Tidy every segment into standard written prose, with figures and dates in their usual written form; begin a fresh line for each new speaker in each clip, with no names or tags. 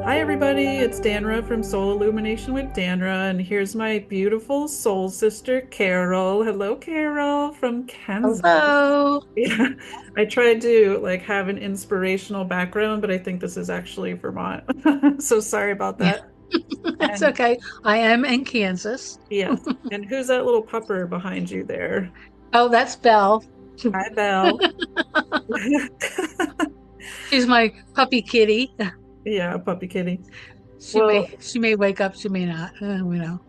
Hi, everybody. It's Danra from Soul Illumination with Danra, and here's my beautiful soul sister, Carol. Hello, Carol from Kansas.
Hello.
Yeah, I tried to like have an inspirational background, but I think this is actually Vermont. So sorry about
Yeah,
that.
that's
And
okay. I am in Kansas.
yes, and who's that little pupper behind you there?
Oh, that's Belle.
Hi, Belle.
She's my puppy kitty.
Yeah, puppy kitty.
She
Well,
may she may wake up, she may not. We know.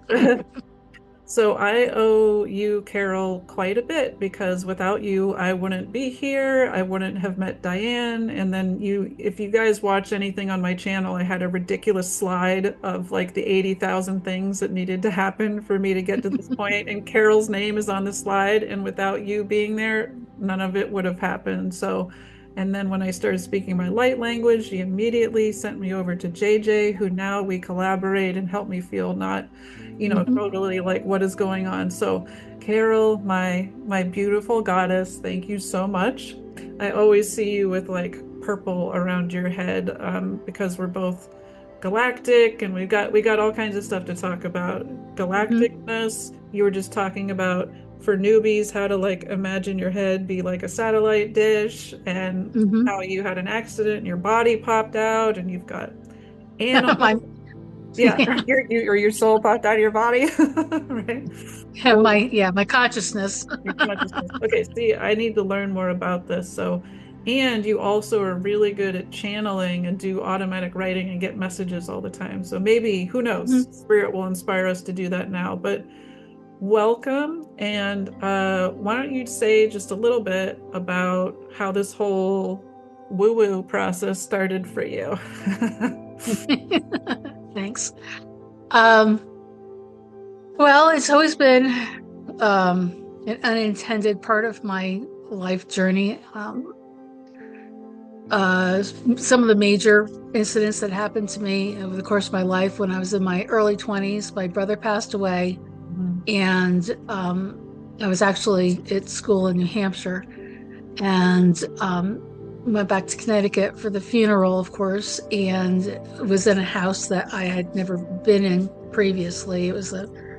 so I owe you, Carol, quite a bit because without you, I wouldn't be here. I wouldn't have met Diane. And then if you guys watch anything on my channel, I had a ridiculous slide of like the 80,000 things that needed to happen for me to get to this point. And Carol's name is on the slide. And without you being there, none of it would have happened. So, and then when I started speaking my light language, she immediately sent me over to JJ, who now we collaborate and help me feel not
Mhm.
totally like what is going on. So, Carol, my beautiful goddess, thank you so much. I always see you with like purple around your head because we're both galactic and we got all kinds of stuff to talk about.
Mhm.
Galacticness, you were just talking about for newbies how to like imagine your head be like a satellite dish and
Mhm.
how you had an accident and your body popped out and you've got
My
animals. Yeah,
yeah,
or your soul popped out of your body, right?
have
Or
my consciousness.
your consciousness. Okay, see, I need to learn more about this. So, and you also are really good at channeling and do automatic writing and get messages all the time. So maybe, who knows,
Mhm.
Spirit will inspire us to do that now. But welcome, and why don't you say just a little bit about how this whole woo-woo process started for you?
Thanks. Um, well, it's always been an unintended part of my life journey. Some of the major incidents that happened to me over the course of my life when I was in my early 20s, my brother passed away,
Mhm.
and I was actually at school in New Hampshire and went back to Connecticut for the funeral, of course, and was in a house that I had never been in previously. It was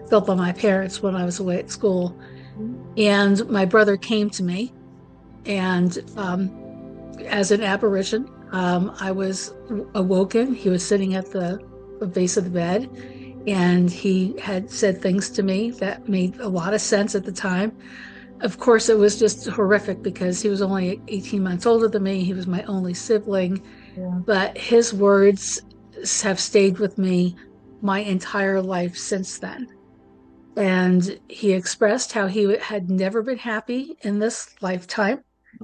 built by my parents when I was away at school. And my brother came to me, and as an apparition. I was awoken. He was sitting at the base of the bed, and he had said things to me that made a lot of sense at the time. Of course, it was just horrific because he was only 18 months older than me. He was my only sibling,
Yeah.
but his words have stayed with me my entire life since then. And he expressed how he had never been happy in this lifetime,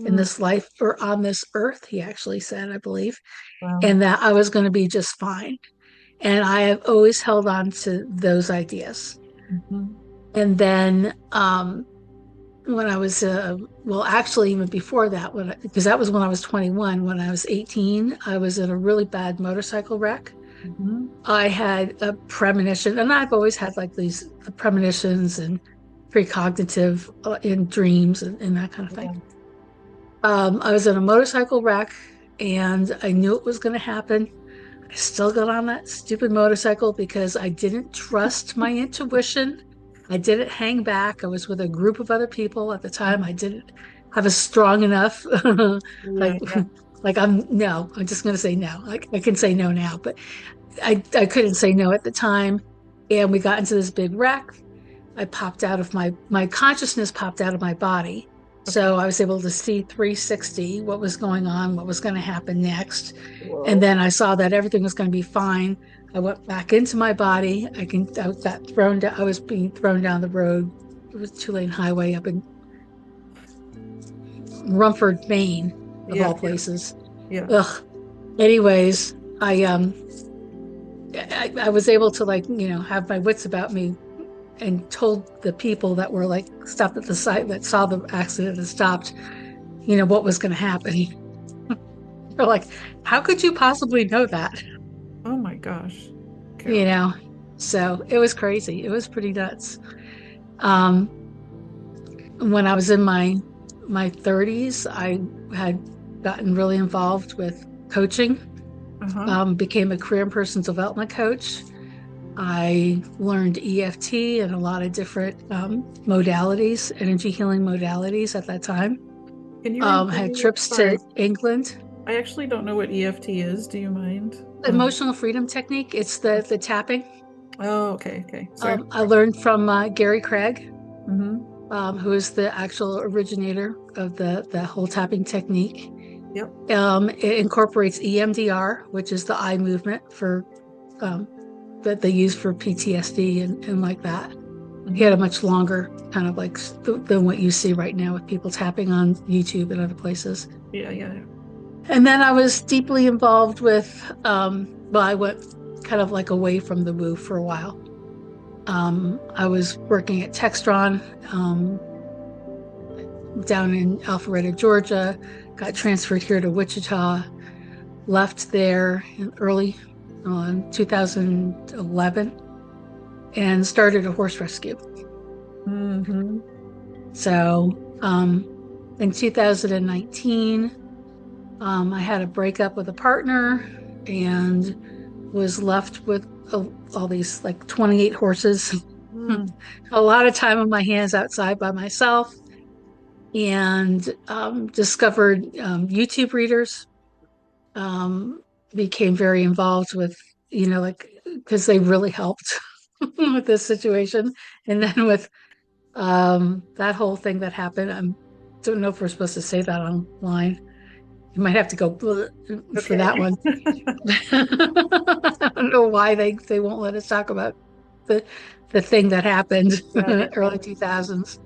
in
Mm,
this life, or on this earth, he actually said, I believe,
wow.
and that I was going to be just fine. And I have always held on to those ideas.
Mhm.
And then when I was, well, actually, even before that, because that was when I was 21, when I was 18, I was in a really bad motorcycle wreck.
Mhm.
I had a premonition, and I've always had like these premonitions and precognitive in dreams and that kind of thing.
Yeah.
I was in a motorcycle wreck and I knew it was going to happen. I still got on that stupid motorcycle because I didn't trust my intuition. I didn't hang back. I was with a group of other people at the time. I didn't have a strong enough
Yeah,
like
yeah.
like I'm no, I'm just gonna say no. Like I can say no now, but I couldn't say no at the time. And we got into this big wreck. I popped out of my consciousness popped out of my body.
Okay.
So I was able to see 360 what was going on, what was going to happen next. And
Whoa.
then I saw that everything was going to be fine. I went back into my body. I got thrown down. I was being thrown down the road. It was a 2-lane highway up in Rumford, Maine, of
Yeah,
all
yeah,
places.
yeah.
Ugh. Anyways, I was able to have my wits about me and told the people that were like stopped at the site that saw the accident and stopped, what was going to happen. They're like, how could you possibly know that?
Oh my gosh,
You
Carol.
know, so it was crazy. It was pretty nuts. Um, when I was in my 30s, I had gotten really involved with coaching,
Uh-huh.
Became a career and personal development coach. I learned EFT and a lot of different modalities, energy healing modalities at that time.
Can you remind
Had
me?
trips to
Sorry,
England.
I actually don't know what EFT is. Do you mind?
Emotional freedom technique. It's the tapping.
Oh, okay, okay. Sorry.
I learned from Gary Craig,
Mm-hmm.
who is the actual originator of the whole tapping technique.
Yep.
It incorporates EMDR, which is the eye movement for um, that they use for PTSD and like that. He had
Mm-hmm.
a much longer kind of like than what you see right now with people tapping on YouTube and other places.
Yeah, yeah.
And then I was deeply involved with, well, I went kind of like away from the woo for a while. I was working at Textron down in Alpharetta, Georgia, got transferred here to Wichita, left there in early 2011 and started a horse rescue.
Mm-hmm.
So in 2019, I had a breakup with a partner and was left with all these like 28 horses,
Mm.
a lot of time on my hands outside by myself, and discovered YouTube readers. Um, Became very involved with, like, because they really helped with this situation. And then with that whole thing that happened, I don't know if we're supposed to say that online. You might have to go for
Okay.
that one. I don't know why they won't let us talk about the the thing that happened
Yeah,
early 2000s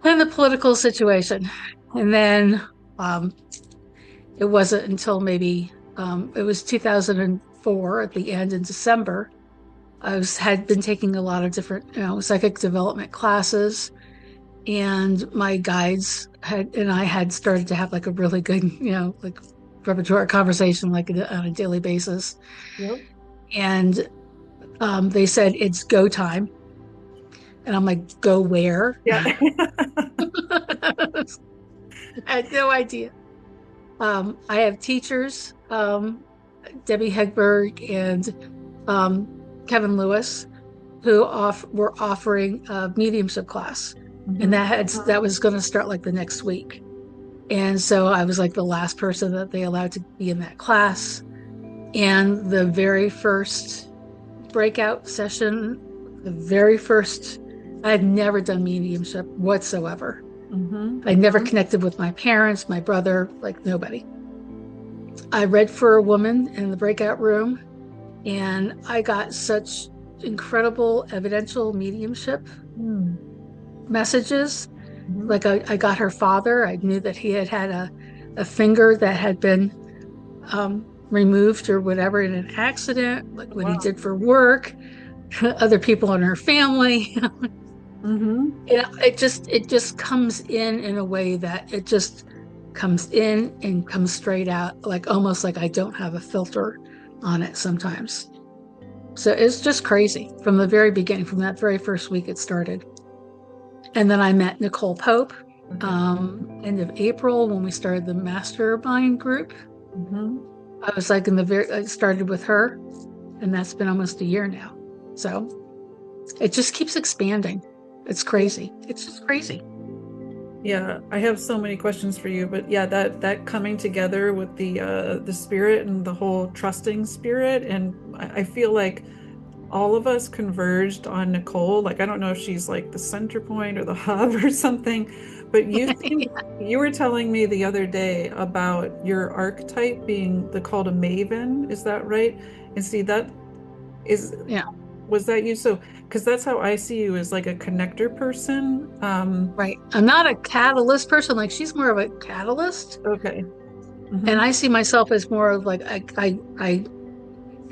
and the political situation. And then um, it wasn't until maybe it was 2004 at the end in December. Had been taking a lot of different, psychic development classes, and my guides had and I had started to have like a really good, like repertoire conversation like on a daily basis.
yep.
And they said it's go time, and I'm like, go where?
Yeah.
I had no idea. I have teachers, Debbie Hegberg and Kevin Lewis, who were offering a mediumship class, and
Mm-hmm.
that was going to start like the next week. And so I was like the last person that they allowed to be in that class. And the very first breakout session, the very first, I had never done mediumship whatsoever.
Mm-hmm.
I never connected with my parents, my brother, like nobody. I read for a woman in the breakout room, and I got such incredible evidential mediumship messages.
Mm-hmm.
Like I got her father. I knew that he had a finger that had been removed or whatever in an accident, like what he
Wow.
did for work, other people in her family.
Mm-hmm.
It just comes in a way that it just comes in and comes straight out, like almost like I don't have a filter on it sometimes. So it's just crazy from the very beginning, from that very first week it started. And then I met Nicole Pope
Okay.
end of April when we started the mastermind group.
Mm-hmm.
I was like I started with her, and that's been almost a year now. So it just keeps expanding. It's crazy. It's just crazy.
Yeah, I have so many questions for you, but yeah, that coming together with the spirit and the whole trusting spirit, and I feel like all of us converged on Nicole. Like I don't know if she's like the center point or the hub or something, but you were telling me the other day about your archetype being the called a maven. Is that right? And see that is
Yeah,
was that you? So because that's how I see you as like a connector person.
right. I'm not a catalyst person. Like she's more of a catalyst,
Okay.
and
Hmm.
I see myself as more of like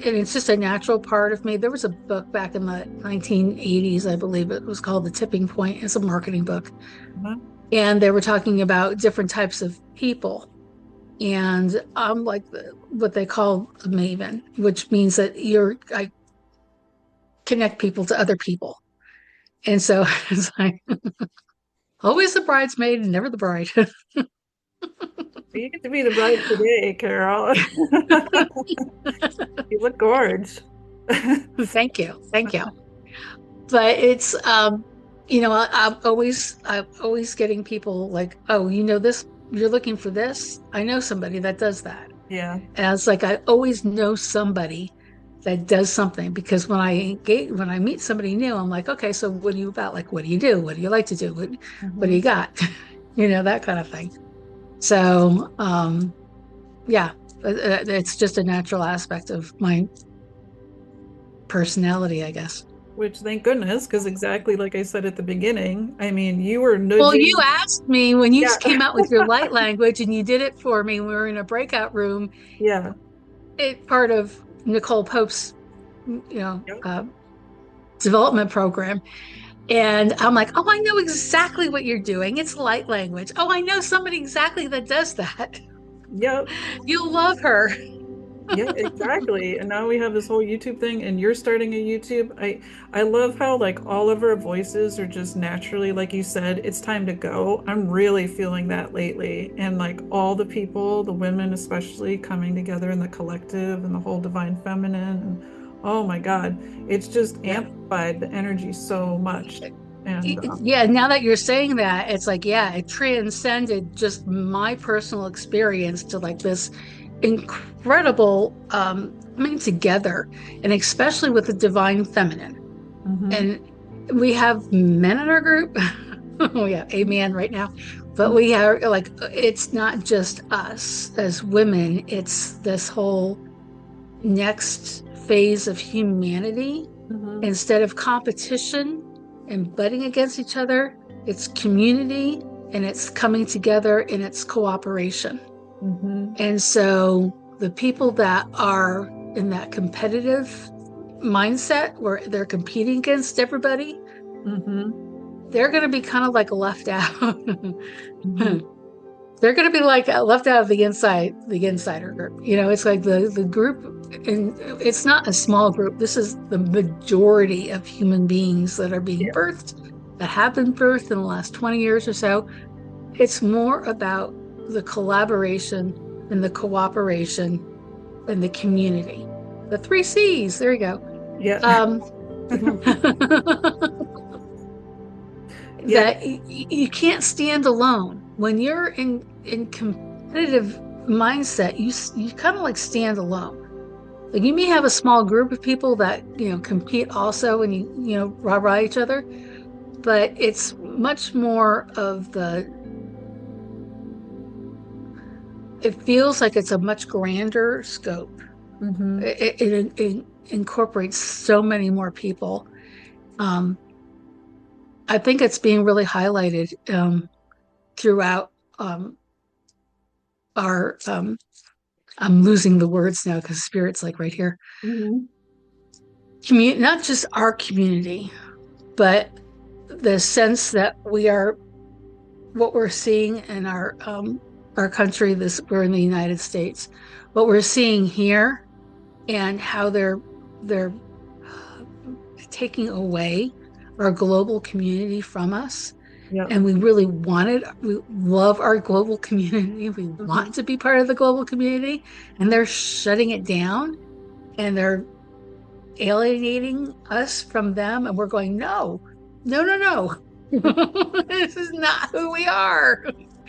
and it's just a natural part of me. There was a book back in the 1980s, I believe it was called The Tipping Point. It's a marketing book. And they were talking about different types of people. And I'm like what they call a maven, which means that I connect people to other people. And so it's like always the bridesmaid and never the bride.
You get to be the bride today, Carol. You look gorge.
Thank you. Thank you. But it's I'm always getting people like, oh, this, you're looking for this. I know somebody that does that.
Yeah.
And it's like I always know somebody that does something because when I meet somebody new, I'm like, okay, so what are you about? Like, what do you do? What do you like to do? What do
Hmm.
you got? That kind of thing. So, yeah, it's just a natural aspect of my personality, I guess.
Which, thank goodness, because exactly like I said at the beginning, I mean, you were
Well, you
nudging.
asked me when you
Yeah.
came out with your light language and you did it for me. We were in a breakout room,
Yeah.
part of Nicole Pope's, you know,
Yep.
uh, development program. And I'm like, oh, I know exactly what you're doing. It's light language. Oh, I know somebody exactly that does that.
Yep.
You'll love her.
Yeah, exactly. And now we have this whole YouTube thing, and you're starting a YouTube. I love how like all of our voices are just naturally, like you said, it's time to go. I'm really feeling that lately. And like all the people, the women especially, coming together in the collective and the whole divine feminine. And oh my God, it's just
Yeah.
amplified the energy so much. And
Yeah, now that you're saying that, it's like, yeah, it transcended just my personal experience to like this incredible coming together, and especially with the divine feminine.
mhm,
And we have men in our group. We have a man right now, but we are like, it's not just us as women, it's this whole next phase of humanity.
mhm,
Instead of competition and butting against each other, it's community and it's coming together and it's cooperation.
mhm,
And so the people that are in that competitive mindset where they're competing against everybody,
mhm,
they're going to be kind of like left out.
mhm.
They're going to be like left out of the insider group. It's like the group, and it's not a small group. This is the majority of human beings that are being
Yeah.
birthed, that have been birthed in the last 20 years or so. It's more about the collaboration and the cooperation and the community. The three C's. There you go.
Yeah.
Um,
Yeah.
that you can't stand alone when you're in competitive mindset. You kind of like stand alone. Like you may have a small group of people that compete also, and rah-rah each other, but it's much more of the it feels like it's a much grander scope.
Mhm.
It incorporates so many more people. um I think it's being really highlighted throughout our I'm losing the words now because spirit's like right here.
Mhm.
Not just our community, but the sense that we are what we're seeing in our country. This We're in the United States. What we're seeing here and how they're taking away our global community from us.
Yeah.
And we love our global community. We
Mhm.
want to be part of the global community, and they're shutting it down and they're alienating us from them, and we're going, no, no, no, no. This is not who we are.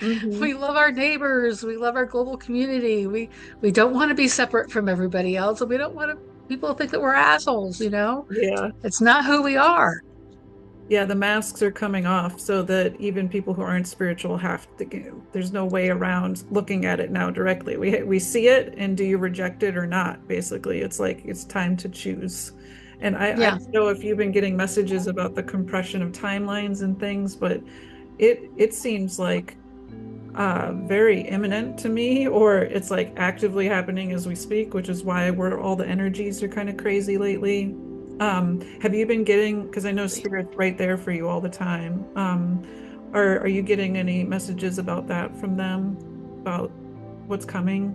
Mhm.
We love our neighbors, we love our global community. We don't want to be separate from everybody else, and we don't want people to think that we're assholes.
Yeah.
It's not who we are.
Yeah, the masks are coming off so that even people who aren't spiritual have to there's no way around looking at it now directly. We see it, and do you reject it or not? Basically, it's like it's time to choose. And I
Yeah.
don't know if you've been getting messages about the compression of timelines and things, but it seems like very imminent to me, or it's like actively happening as we speak, which is why we're all the energies are kind of crazy lately. Have you been getting, because I know Spirit's right there for you all the time. Are you getting any messages about that from them, about what's coming?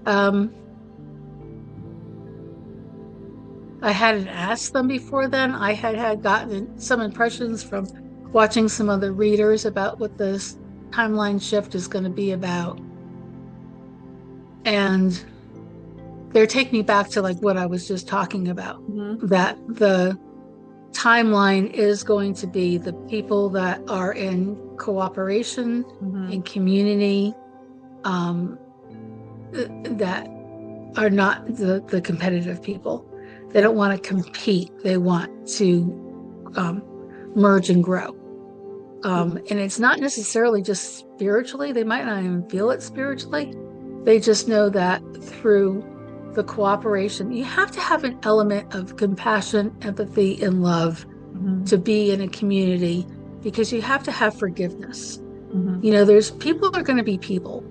um I hadn't asked them before then. I had gotten some impressions from watching some other readers about what this timeline shift is going to be about. And they're taking me back to like what I was just talking about,
Hmm.
that the timeline is going to be the people that are in cooperation
Hmm.
and community, um, that are not the competitive people. They
Yeah.
don't want to compete. They want to merge and grow.
Yeah.
And it's not necessarily just spiritually. They might not even feel it spiritually. They just know that through the cooperation, you have to have an element of compassion, empathy, and love
Hmm.
to be in a community because you have to have forgiveness.
Hmm.
There's people are going to be people,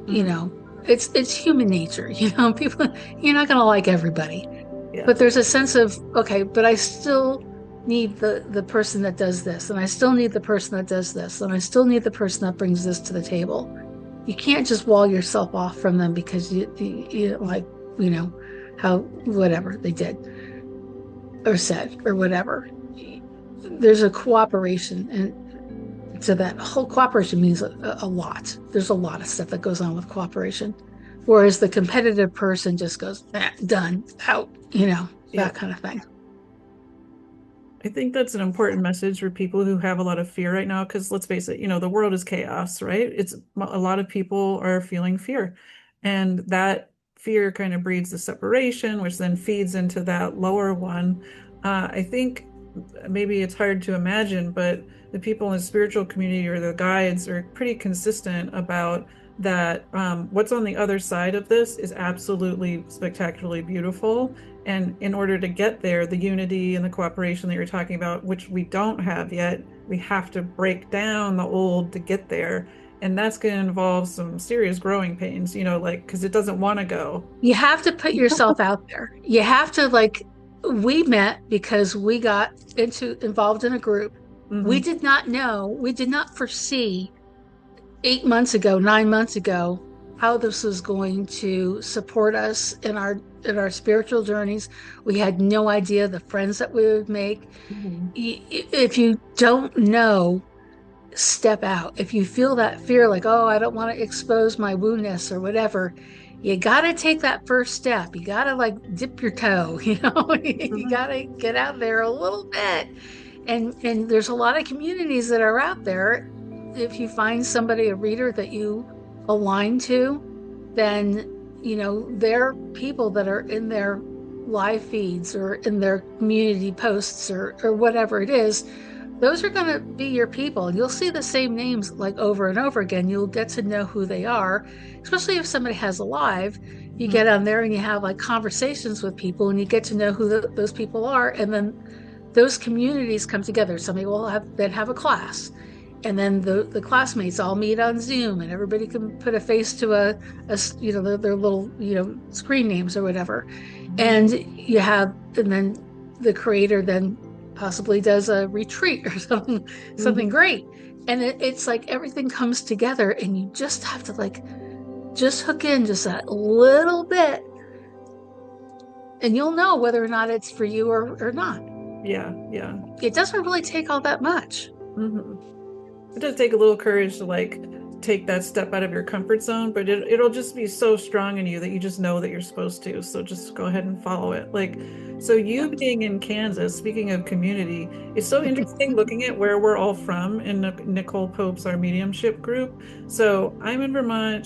you
Hmm.
know, it's human nature, people, you're not going to like everybody,
Yeah.
but there's a sense of, okay, but I still need the person that does this, and I still need the person that does this, and I still need the person that brings this to the table. You can't just wall yourself off from them because you like, you know, how whatever they did or said or whatever. There's a cooperation, and so that whole cooperation means a lot. There's a lot of stuff that goes on with cooperation. Whereas the competitive person just goes, done, out,
Yeah.
that kind of thing.
I think that's an important message for people who have a lot of fear right now, because let's face it, the world is chaos, right? It's a lot of people are feeling fear, and that fear kind of breeds the separation, which then feeds into that lower one. I think maybe it's hard to imagine, but the people in the spiritual community or the guides are pretty consistent about that. What's on the other side of this is absolutely spectacularly beautiful. And in order to get there, the unity and the cooperation that you're talking about, which we don't have yet, we have to break down the old to get there. And that's going to involve some serious growing pains, like, because it doesn't want to go.
You have to put yourself out there. You have to, like, we met because we got into involved in a group.
Hmm.
We did not foresee 8 months ago, 9 months ago, how this was going to support us in our spiritual journeys. We had no idea the friends that we would make.
Hmm.
If you don't know, step out. If you feel that fear, like, oh, I don't want to expose my woundness or whatever, you got to take that first step. You got to like dip your toe, you
Hmm.
got to get out there a little bit. And there's a lot of communities that are out there. If you find somebody, a reader that you align to, then they're people that are in their live feeds or in their community posts or whatever it is. Those are going to be your people. You'll see the same names like over and over again. You'll get to know who they are, especially if somebody has a live. You
Hmm.
get on there and you have like conversations with people and you get to know who those people are. And then those communities come together. Somebody will have a class. And then the classmates all meet on Zoom and everybody can put a face to their little, screen names or whatever. And and then the creator then possibly does a retreat or something
Hmm.
great. And it's like everything comes together and you just have to like just hook in just that little bit and you'll know whether or not it's for you or not.
Yeah, yeah.
It doesn't really take all that much.
Hmm. It does take a little courage to like take that step out of your comfort zone, but it'll just be so strong in you that you just know that you're supposed to. So just go ahead and follow it. Like, so you
Yeah.
being in Kansas, speaking of community, it's so interesting looking at where we're all from in Nicole Pope's our mediumship group. So I'm in Vermont.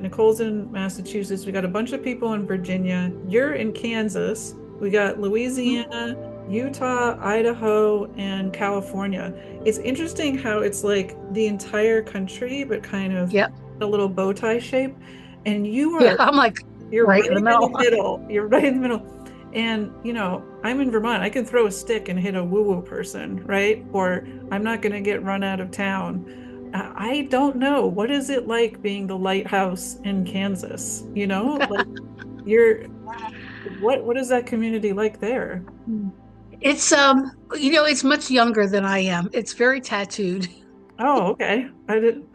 Nicole's in Massachusetts. We got a bunch of people in Virginia. You're in Kansas. We got Louisiana, Utah, Idaho, and California. It's interesting how it's like the entire country, but kind of
Yep.
a little bow tie shape. And
Yeah. I'm like
you're
right in the
right in the
middle.
middle. You're right in the middle. And, I'm in Vermont. I can throw a stick and hit a woo-woo person, right? Or I'm not going to get run out of town. I don't know. What is it like being the lighthouse in Kansas? Like you're, what is that community like there?
It's it's much younger than I am. It's very tattooed.
Oh, okay. I didn't.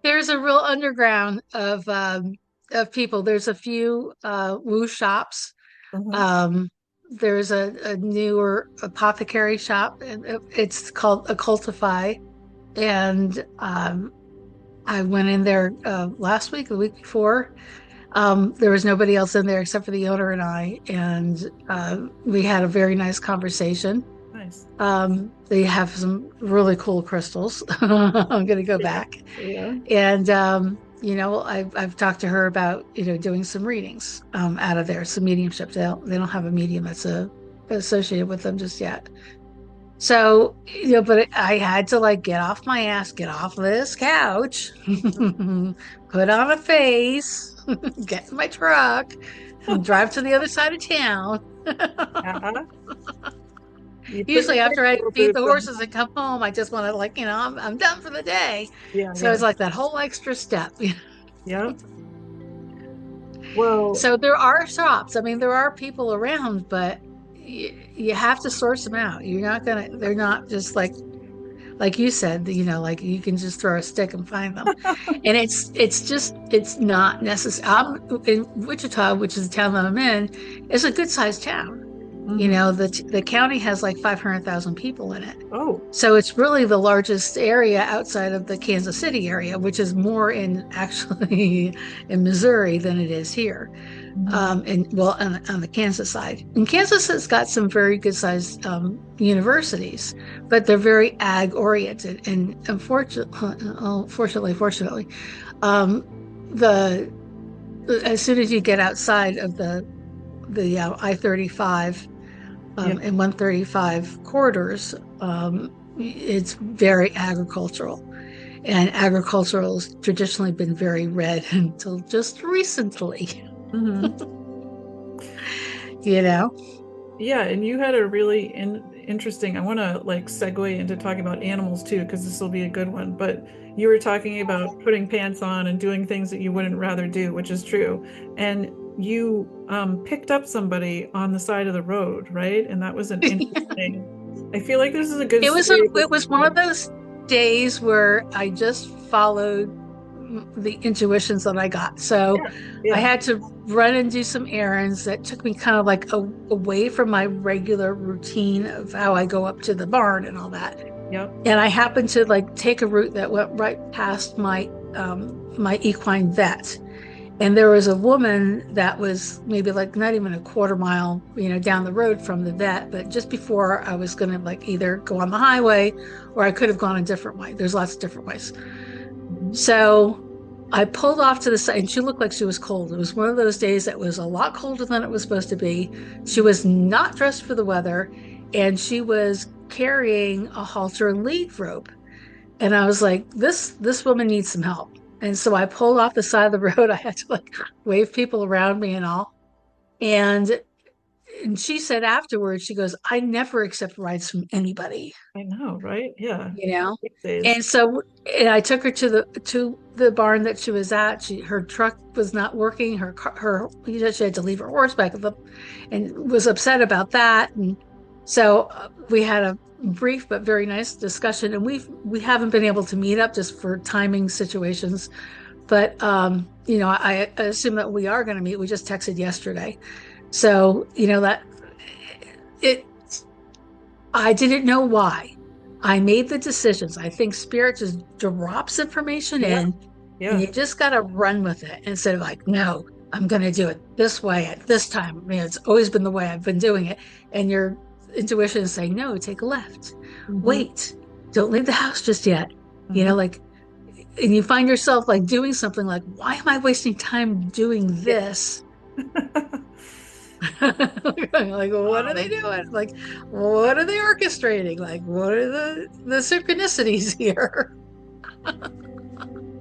There's a real underground of of people. There's a few woo shops.
Hmm.
Um, there's a newer apothecary shop, and it's called Occultify. And I went in there last week, the week before. There was nobody else in there except for the owner and I, and we had a very nice conversation.
Nice.
They have some really cool crystals. I'm going to go
Yeah.
back.
Yeah.
And I've talked to her about doing some readings out of there, some mediumship. They don't have a medium that's associated with them just yet. So but I had to like get off my ass, get off this couch, put on a face, get in my truck, and drive to the other side of town.
Uh-huh. You put your
Usually after I
baseball
feed the
boots on.
horses and come home, I just want to like, I'm done for the day.
Yeah,
So
yeah,
it's like that whole extra step.
yeah. Well,
So there are shops. I mean, there are people around, but you have to source them out. They're not just like you said, like you can just throw a stick and find them. And it's not necessary. I'm in Wichita, which is the town that I'm in, is a good sized town.
hmm.
The county has like 500,000 people in it.
Oh.
So it's really the largest area outside of the Kansas City area, which is more in actually in Missouri than it is here.
Hmm.
And well, on the Kansas side. And Kansas has got some very good sized universities, but they're very ag oriented. And fortunately, um, the as soon as you get outside of the I-35
Yeah.
and 135 corridors, it's very agricultural. And agricultural has traditionally been very red until just recently,
Hmm.
you know?
Yeah, and you had a really interesting. I want to like segue into talking about animals too, because this will be a good one. But you were talking about putting pants on and doing things that you wouldn't rather do, which is true. And you picked up somebody on the side of the road, right? And that was an interesting. I feel like this is a good story.
It was one of those days where I just followed the intuitions that I got. So
Yeah,
I
yeah,
had to run and do some errands that took me kind of like away from my regular routine of how I go up to the barn and all that.
yep.
And I happened to like take a route that went right past my equine vet. And there was a woman that was maybe like not even a quarter mile, down the road from the vet, but just before I was going to like either go on the highway or I could have gone a different way. There's lots of different ways.
Hmm.
So I pulled off to the side and she looked like she was cold. It was one of those days that was a lot colder than it was supposed to be. She was not dressed for the weather and she was carrying a halter and lead rope. And I was like, this woman needs some help. And so I pulled off the side of the road. I had to like wave people around me and all. And and she said afterwards, she goes, I never accept rides from anybody,
I know, right? Yeah.
you know?
These days.
And so and I took her to the barn that she was at. Her truck was not working. She had to leave her horse back at and was upset about that. And so we had a brief but very nice discussion. And we haven't been able to meet up just for timing situations. But I assume that we are going to meet. We just texted yesterday, so that it. I didn't know why. I made the decisions. I think spirit just drops information
Yeah,
in and
yeah.
you just got to run with it instead of like, no, I'm going to do it this way at this time. It's always been the way I've been doing it. And your intuition is saying, no, take a left.
Hmm.
Wait, don't leave the house just yet.
Hmm.
Like, and you find yourself like doing something like, why am I wasting time doing
Yeah.
this? Like, what are they
Um,
doing? Like, what are they orchestrating? Like, what are the synchronicities here?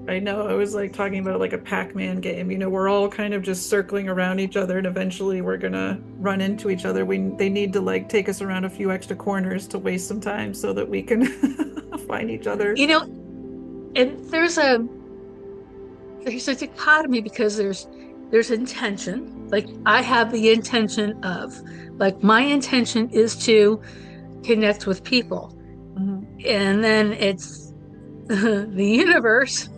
I know. I was like talking about like a Pac-Man game. We're all kind of just circling around each other, and eventually we're gonna run into each other. They need to like take us around a few extra corners to waste some time so that we can find each other.
You know, and there's a dichotomy because there's intention. Like I have the intention of, like my intention is to connect with people,
Hmm.
and then it's the universe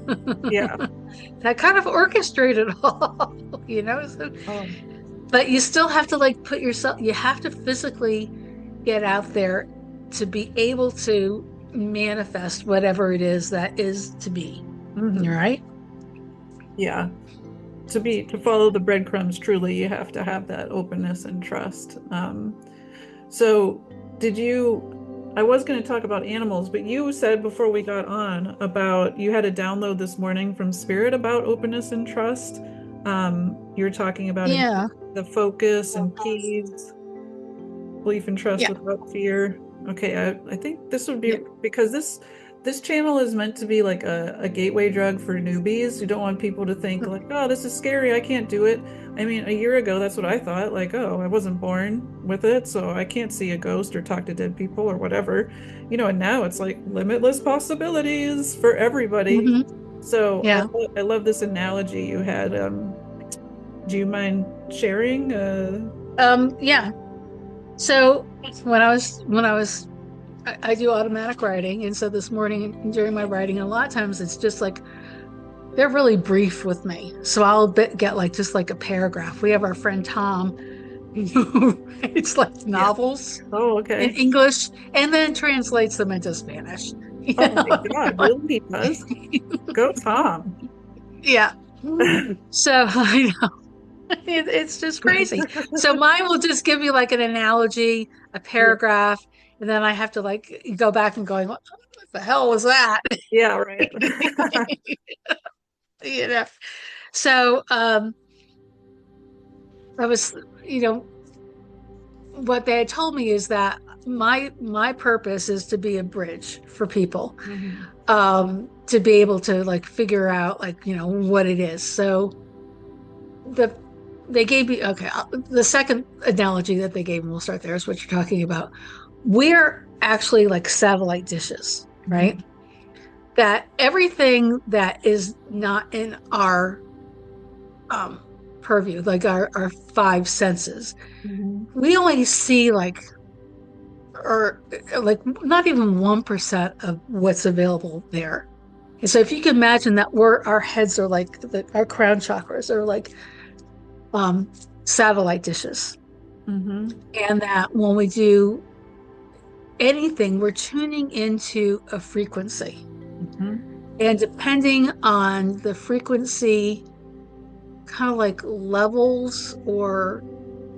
Yeah.
that kind of orchestrated all, So,
Oh.
but you still have to like put yourself, you have to physically get out there to be able to manifest whatever it is that is to be. All
Hmm.
right.
Yeah. To follow the breadcrumbs truly, you have to have that openness and trust. So did you, I was going to talk about animals, but you said before we got on about you had a download this morning from Spirit about openness and trust. You were talking about
Yeah.
the focus and keys, belief and trust
Yeah.
without fear. Okay, I think this would be
Yeah.
because this channel is meant to be like a gateway drug for newbies. You don't want people to think like, oh, this is scary, I can't do it. I mean, a year ago, that's what I thought. Like, oh, I wasn't born with it, so I can't see a ghost or talk to dead people or whatever. And now it's like limitless possibilities for everybody.
Hmm.
So
Yeah.
I love this analogy you had. Do you mind sharing?
Yeah. So I do automatic writing, and so this morning during my writing, a lot of times it's just like they're really brief with me. So get like just like a paragraph. We have our friend Tom who writes like
Yeah.
novels
Oh,
in
okay.
English and then translates them into Spanish.
Oh my God, really? He does? Go Tom.
Yeah. So I know it's just crazy. So mine will just give you like an analogy, a
Yeah.
paragraph, and then I have to like go back and going, what the hell was that?
Yeah, right.
You know. So I was, you know, what they had told me is that my purpose is to be a bridge for people,
Mhm.
to be able to like figure out like what it is. So the they gave me okay. The second analogy that they gave me, we'll start there, is what you're talking about. We're actually like satellite dishes, right?
Mhm.
That everything that is not in our um, purview, like our five senses,
Mhm.
we only see or like not even 1% of what's available there. And so if you can imagine that our heads are like our crown chakras are like um, satellite dishes,
Mhm.
and that when we do anything, we're tuning into a frequency.
Mhm.
And depending on the frequency, kind of like levels or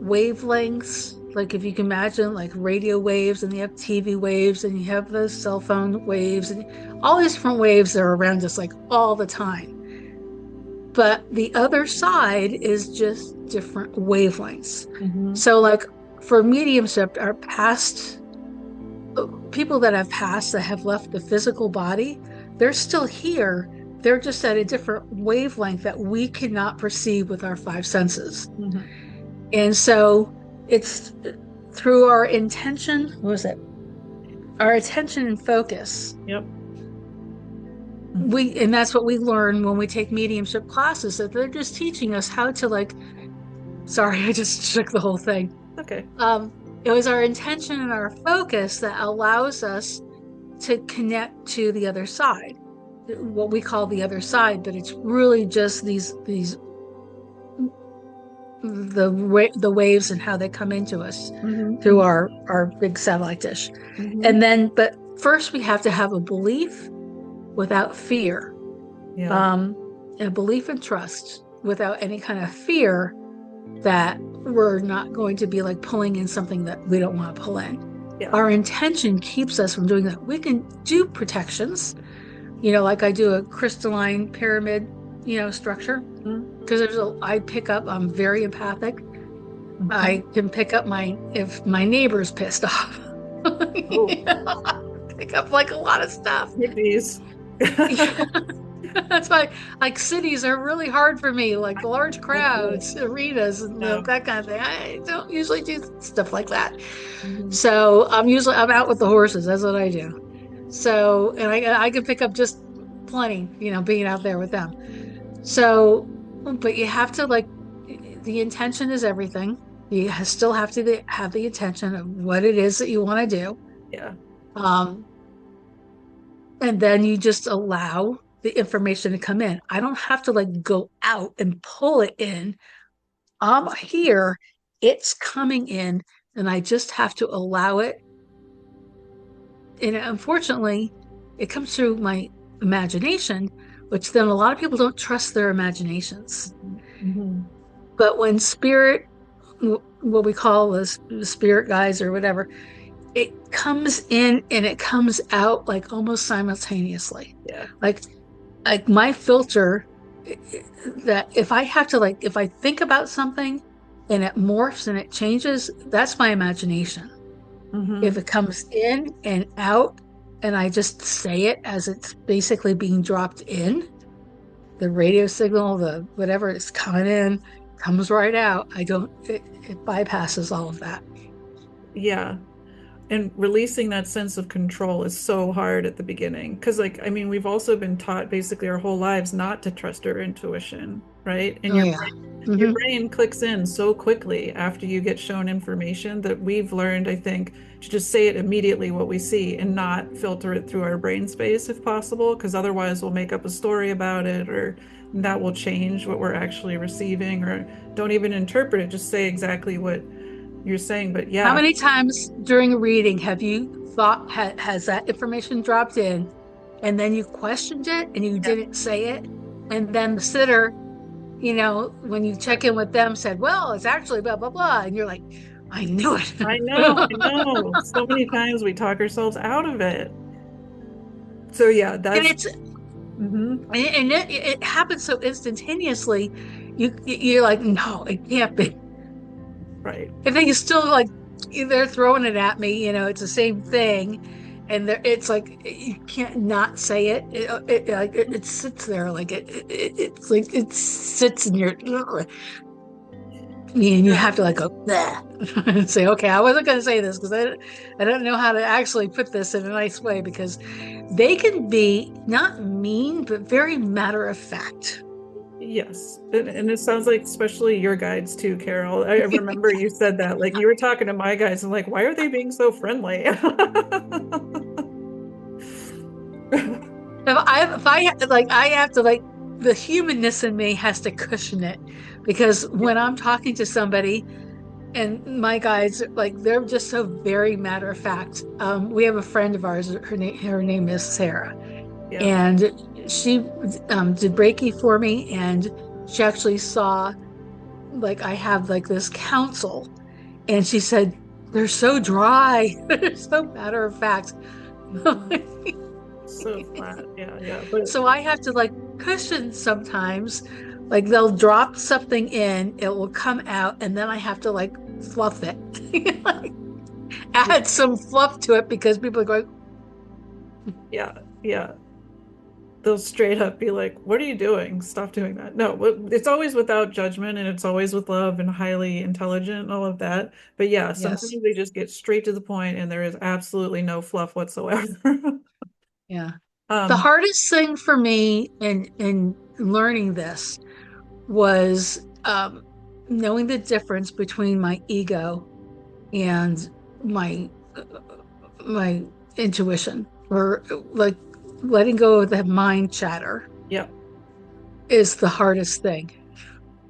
wavelengths, like if you can imagine like radio waves, and you have TV waves, and you have the cell phone waves, and all these different waves that are around us like all the time. But the other side is just different wavelengths.
Mhm.
So, like for mediumship, our past people that have passed that have left the physical body, they're still here. They're just at a different wavelength that we cannot perceive with our five senses.
Mhm.
And so it's through our intention, what was it? Our attention and focus.
Yep. Mhm.
And that's what we learn when we take mediumship classes, that they're just teaching us how to like, sorry, I just shook the whole thing.
Okay.
Um, it was our intention and our focus that allows us to connect to the other side, what we call the other side, but it's really just these the waves and how they come into us
Mhm.
through
Mhm.
our big satellite dish.
Mhm.
And then, but first we have to have a belief without fear,
Yeah.
um, a belief and trust without any kind of fear that we're not going to be like pulling in something that we don't want to pull in.
Yeah.
Our intention keeps us from doing that. We can do protections, like I do a crystalline pyramid, structure,
Mhm.
because I pick up, I'm very empathic.
Mhm.
I can pick up if my neighbor's pissed off.
Oh,
Pick up like a lot of stuff.
hippies.
That's why like cities are really hard for me, like large
I feel
crowds, arenas, and
yeah.
that kind of thing. I don't usually do stuff like that.
Mhm.
So I'm out with the horses. That's what I do. So, and I can pick up just plenty, being out there with them. So, but you have to like, the intention is everything. You still have to have the intention of what it is that you want to do.
Yeah.
Um, And then you just allow the information to come in. I don't have to like go out and pull it in. I'm here, it's coming in, and I just have to allow it. And unfortunately, it comes through my imagination, which then a lot of people don't trust their imaginations.
Mm-hmm.
But when spirit, what we call the spirit guides or whatever, it comes in and it comes out like almost simultaneously.
Yeah.
Like like my filter, that if I have to like if I think about something and it morphs and it changes, that's my imagination.
Mm-hmm.
If it comes in and out and I just say it as it's basically being dropped in, the radio signal, the whatever is coming in, comes right out. I don't, it bypasses all of that.
Yeah. And releasing that sense of control is so hard at the beginning. Because, like, I mean, we've also been taught basically our whole lives not to trust our intuition, right? And
Oh, yeah.
your
Hmm.
brain clicks in so quickly after you get shown information that we've learned, I think, to just say it immediately what we see and not filter it through our brain space if possible, because otherwise we'll make up a story about it, or that will change what we're actually receiving, or don't even interpret it, just say exactly what you're saying. But
How
yeah,
many times during a reading have you thought, has that information dropped in and then you questioned it and you
yeah,
didn't say it? And then the sitter, when you check in with them, said, well, it's actually blah, blah, blah. And you're like, I knew it.
I know. So many times we talk ourselves out of it. So yeah,
And
that's
it's
mhm,
and it happens so instantaneously. You're like, no, it can't be.
right.
And then you still like they're throwing it at me. It's the same thing, and it's like you can't not say it. It sits there like it's like it sits in your and you
Yeah.
have to like go and say, okay, I wasn't going to say this because I don't know how to actually put this in a nice way because they can be not mean but very matter of fact.
Yes. And it sounds like especially your guides too, Carol. I remember you said that. Like you were talking to my guides and like, why are they being so friendly?
If I like, I have to like the humanness in me has to cushion it because
Yeah.
when I'm talking to somebody and my guides like they're just so very matter of fact. We have a friend of ours. Her name is Sarah,
Yeah.
and she did Reiki for me, and she actually saw like I have like this counsel, and she said they're so dry, they're so matter of fact.
So flat. Yeah, yeah. But
So I have to like cushion sometimes. Like they'll drop something in, it will come out, and then I have to like fluff it. Like,
yeah,
add some fluff to it because people are going,
yeah, yeah. They'll straight up be like, "What are you doing? Stop doing that." No, it's always without judgment and it's always with love and highly intelligent and all of that. But yeah,
yes,
sometimes they just get straight to the point and there is absolutely no fluff whatsoever.
yeah. The
Um,
hardest thing for me in learning this was knowing the difference between my ego and my my intuition, or like letting go of the mind chatter
yeah.
is the hardest thing.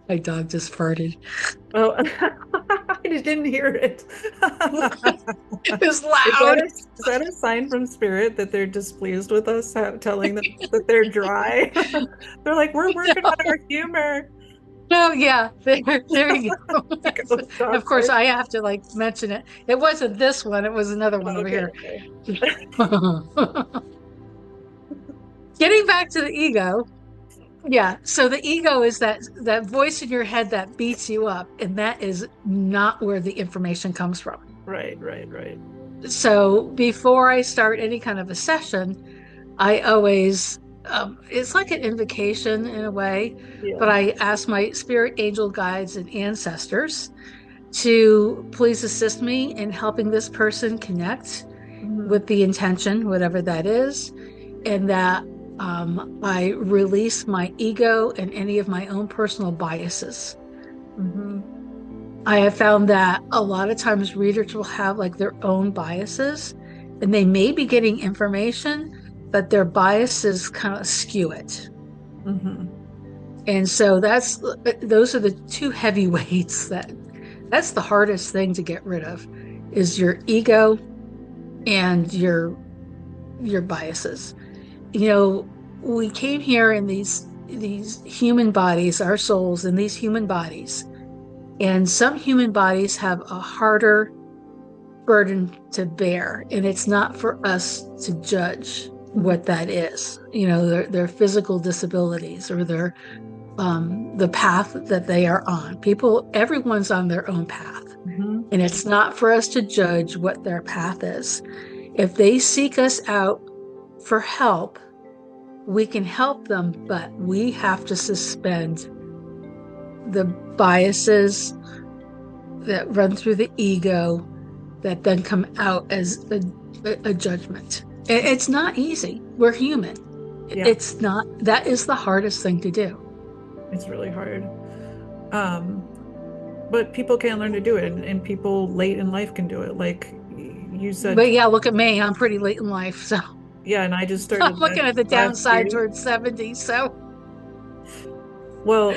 My dog just farted.
Oh, I just didn't hear it.
It was
Is
loud.
is that a sign from spirit that they're displeased with us, telling them that they're dry? They're like, we're working on our humor.
No, yeah, there you go.
Go
Of
stop
course,
it.
I have to like mention it. It wasn't this one, it was another one over
Okay,
here.
okay.
Getting back to the ego, yeah. So the ego is that voice in your head that beats you up, and that is not where the information comes from.
Right, right, right.
So before I start any kind of a session, I always it's like an invocation in a way, but
Yeah.
I ask my spirit angel guides and ancestors to please assist me in helping this person connect
Hmm.
with the intention, whatever that is, and that I release my ego and any of my own personal biases.
Hmm.
I have found that a lot of times readers will have like their own biases and they may be getting information, but their biases kind of skew it.
Hmm.
And so those are the two heavyweights that's the hardest thing to get rid of is your ego and your biases. You know, we came here in these human bodies, our souls in these human bodies, and some human bodies have a harder burden to bear, and it's not for us to judge
Hmm.
what that is. You know, their physical disabilities or their the path that they are on. Everyone's on their own path,
Hmm.
and it's not for us to judge what their path is. If they seek us out for help, we can help them, but we have to suspend the biases that run through the ego that then come out as a judgment. It's not easy. We're human.
Yeah,
It's not, that is the hardest thing to do.
it's really hard. Um, but people can learn to do it, and people late in life can do it. Like you said,
But yeah, look at me. I'm pretty late in life. So
yeah, and I just
I'm
started that
looking at the
last
downside
year.
towards 70. So
Well,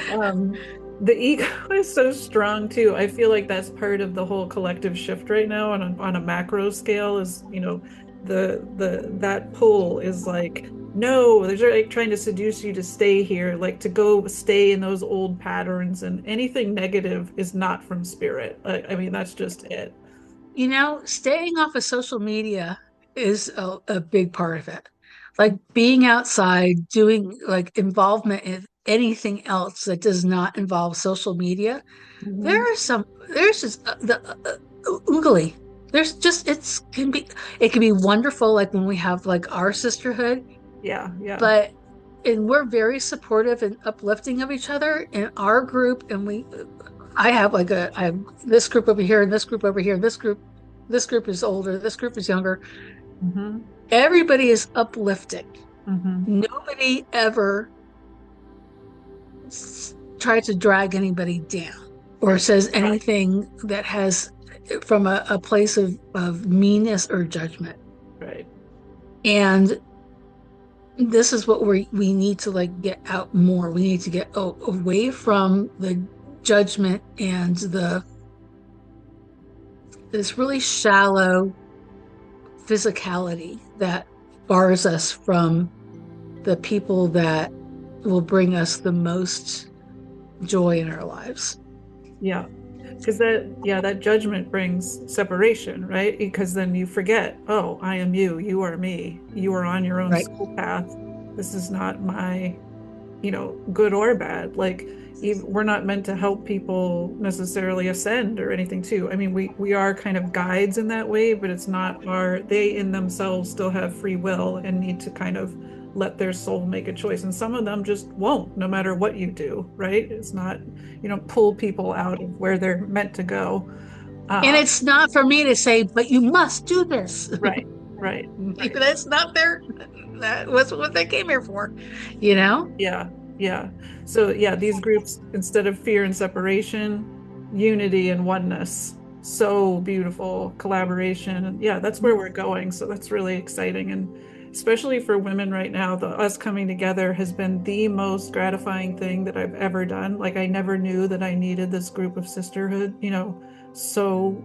the ego is so strong too. I feel like that's part of the whole collective shift right now on a macro scale is, the that pull is like, no, they're like trying to seduce you to stay here, like to go stay in those old patterns, and anything negative is not from spirit. I mean, that's just it.
staying off of social media is a big part of it. Like being outside, doing like involvement in anything else that does not involve social media.
Hmm.
There are some, there's just oogly. There's just, it can be wonderful, like when we have like our sisterhood,
Yeah, yeah.
but, and we're very supportive and uplifting of each other in our group. And I have this group over here and this group over here. This group is older. This group is younger.
Hmm.
Everybody is uplifting.
Hmm.
Nobody ever tries to drag anybody down or says
Right,
anything that has from a place of meanness or judgment.
right.
And this is what we need to like get out more. We need to get away from the judgment and the this really shallow physicality that bars us from the people that will bring us the most joy in our lives.
Yeah. Because that judgment brings separation, right? Because then you forget, oh, I am you, you are me, you are on your own
Right.
soul path. This is not my, good or bad. Like, we're not meant to help people necessarily ascend or anything too. I mean, we are kind of guides in that way, but it's not they in themselves still have free will and need to kind of let their soul make a choice. And some of them just won't, no matter what you do, right? It's not, pull people out of where they're meant to go.
And
Uh,
it's not for me to say, but you must do this.
right, right, right.
That's not their, that was what they came here for, you know?
Yeah, yeah. So yeah, these groups, instead of fear and separation, unity and oneness. So beautiful collaboration. And yeah, that's where we're going. So that's really exciting. And especially for women right now, us coming together has been the most gratifying thing that I've ever done. Like I never knew that I needed this group of sisterhood, so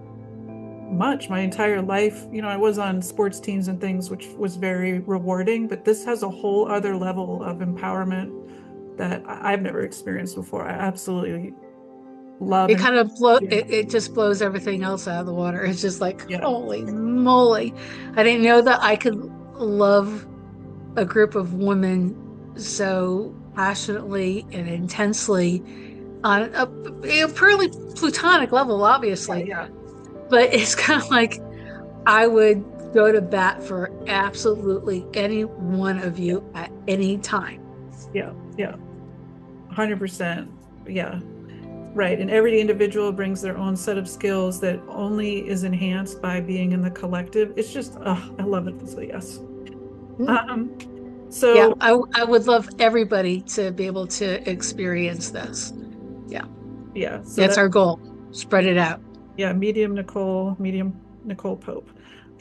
much my entire life. I was on sports teams and things, which was very rewarding, but this has a whole other level of empowerment that I've never experienced before. I absolutely love
It
and
kind of blow
yeah,
it just blows everything else out of the water. It's just like,
yeah,
holy moly. I didn't know that I could love a group of women so passionately and intensely on a purely platonic level,
yeah,
obviously.
yeah,
But it's kind of like I would go to bat for absolutely any one of you at any time.
yeah, yeah, 100%. Yeah, right. And every individual brings their own set of skills that only is enhanced by being in the collective. It's just, oh, I love it. So yes. Um,
Yeah,
so
I would love everybody to be able to experience this. Yeah,
yeah, so
that's
that
our goal. Spread it out.
yeah, medium Nicole Pope.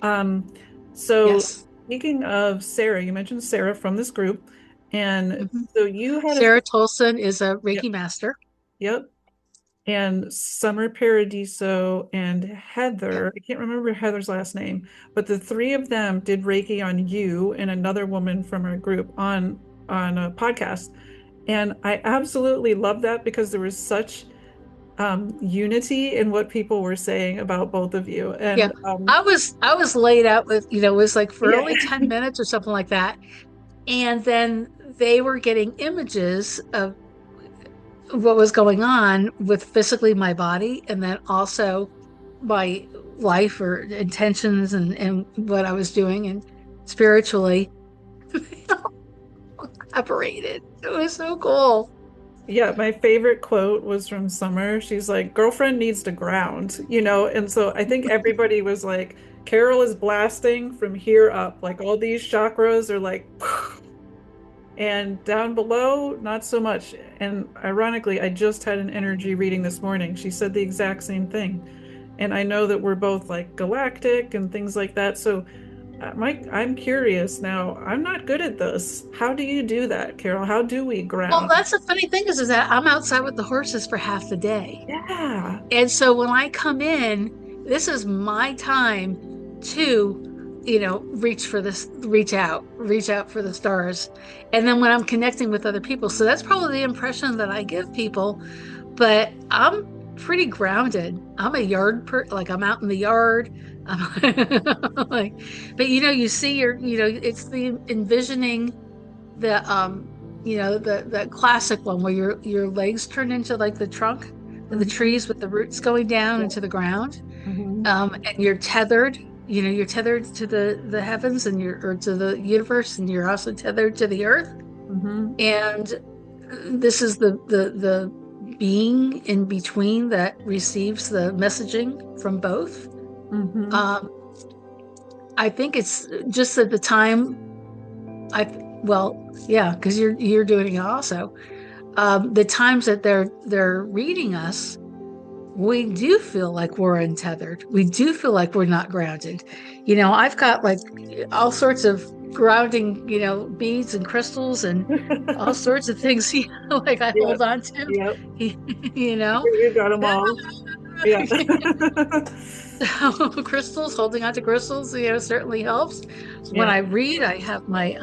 Um, so
Yes.
Speaking of Sarah, you mentioned Sarah from this group. And
Mhm.
so you had a,
Sarah Tolson is a
yep,
Reiki master.
yep. And Summer Paradiso and
Yep.
Heather, I can't remember Heather's last name, but the three of them did Reiki on you and another woman from our group on a podcast. And I absolutely love that because there was such unity in what people were saying about both of you.
Yeah.
And
I was laid out with, it was like for
yeah,
only 10 minutes or something like that. And then they were getting images of what was going on with physically my body and then also my life or intentions and what I was doing and spiritually operated. It was so cool.
yeah, my favorite quote was from Summer. She's like, girlfriend needs to ground, And so I think everybody was like, Carol is blasting from here up. Like all these chakras are like, and down below, not so much. And ironically, I just had an energy reading this morning. She said the exact same thing. And I know that we're both like galactic and things like that. So, Mike, I'm curious now. I'm not good at this. How do you do that, Carol? How do we
Well,
ground?
that's the funny thing is that I'm outside with the horses for half the day.
Yeah.
And so when I come in, this is my time to, reach out for the stars. And then when I'm connecting with other people, so that's probably the impression that I give people, but I'm pretty grounded. I'm a like I'm out in the yard. Like, but you see it's the envisioning the classic one where your legs turn into like the trunk of the
Hmm.
trees with the roots going down
Yeah.
into the ground.
Hmm.
And you're tethered to the heavens and you're or to the universe, and you're also tethered to the earth.
Hmm.
And this is the being in between that receives the messaging from both.
Hmm.
Um, I think it's just at the time I well, yeah, because you're doing it also. The times that they're reading us, we do feel like we're untethered. We do feel like we're not grounded. I've got like all sorts of grounding, beads and crystals and all sorts of things, like I
Yep.
hold on to,
Yep.
you know.
You got them all. Yeah.
Crystals, holding on to crystals, certainly helps. When
Yeah.
I read, I have my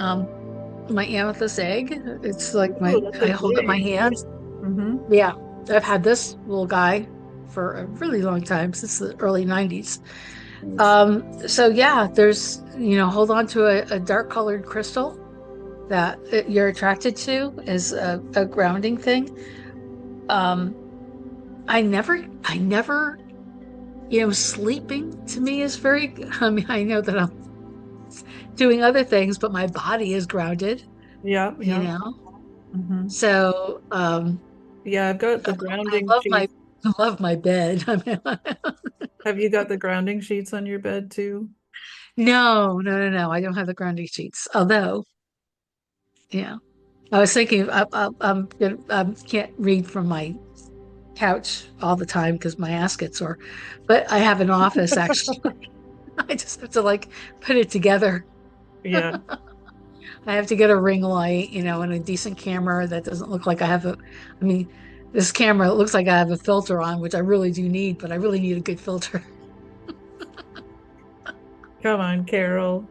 amethyst egg. It's like
Oh, that's
I
a
hold up my
big.
hand.
Hmm.
Yeah, I've had this little guy for a really long time, since the early 90s.
Nice.
So yeah, there's, hold on to a dark colored crystal that you're attracted to as a grounding thing. Um, I never, sleeping to me is very, I mean, I know that I'm doing other things, but my body is grounded,
Yeah.
you
Yeah.
know?
Hmm.
So,
Yeah, I've got the
I
grounding
love my
sheets.
I love my bed. I mean,
Have you got the grounding sheets on your bed too?
no, no, no, no. I don't have the grounding sheets. Although, yeah, I was thinking I can't read from my couch all the time because my ass gets sore. But I have an office actually. I just have to like put it together.
Yeah.
I have to get a ring light, and a decent camera that doesn't look like I have a. I mean, this camera looks like I have a filter on, which I really do need, but I really need a good filter.
Come on, Carol.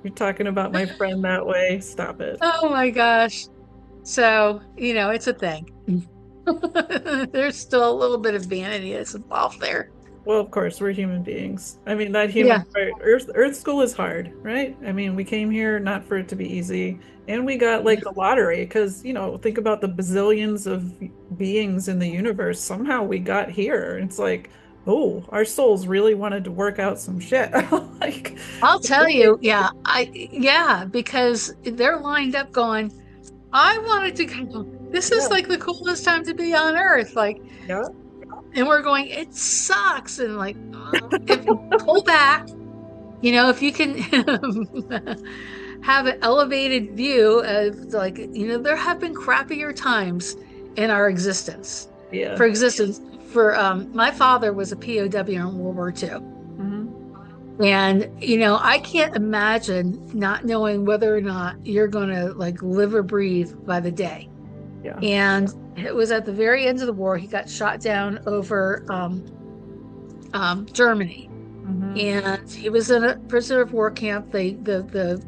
You're talking about my friend that way. Stop it.
Oh my gosh. So, it's a thing. There's still a little bit of vanity that's involved there.
Well, of course, we're human beings. I mean, that
Yeah.
human part, Earth school is hard, right? I mean, we came here not for it to be easy, and we got
Yeah.
like the lottery because, think about the bazillions of beings in the universe. Somehow we got here. It's like, oh, our souls really wanted to work out some shit. Like,
I'll tell you, yeah, because they're lined up going, I wanted to go. This is
yeah,
like the coolest time to be on Earth. Like,
yeah,
and we're going, it sucks. And like, if you pull back, if you can have an elevated view of like, there have been crappier times in our existence.
yeah.
For existence, for my father was a POW in World War II.
Hmm.
And, I can't imagine not knowing whether or not you're going to like live or breathe by the day.
Yeah.
And it was at the very end of the war. He got shot down over Germany,
Hmm.
and he was in a prisoner of war camp. The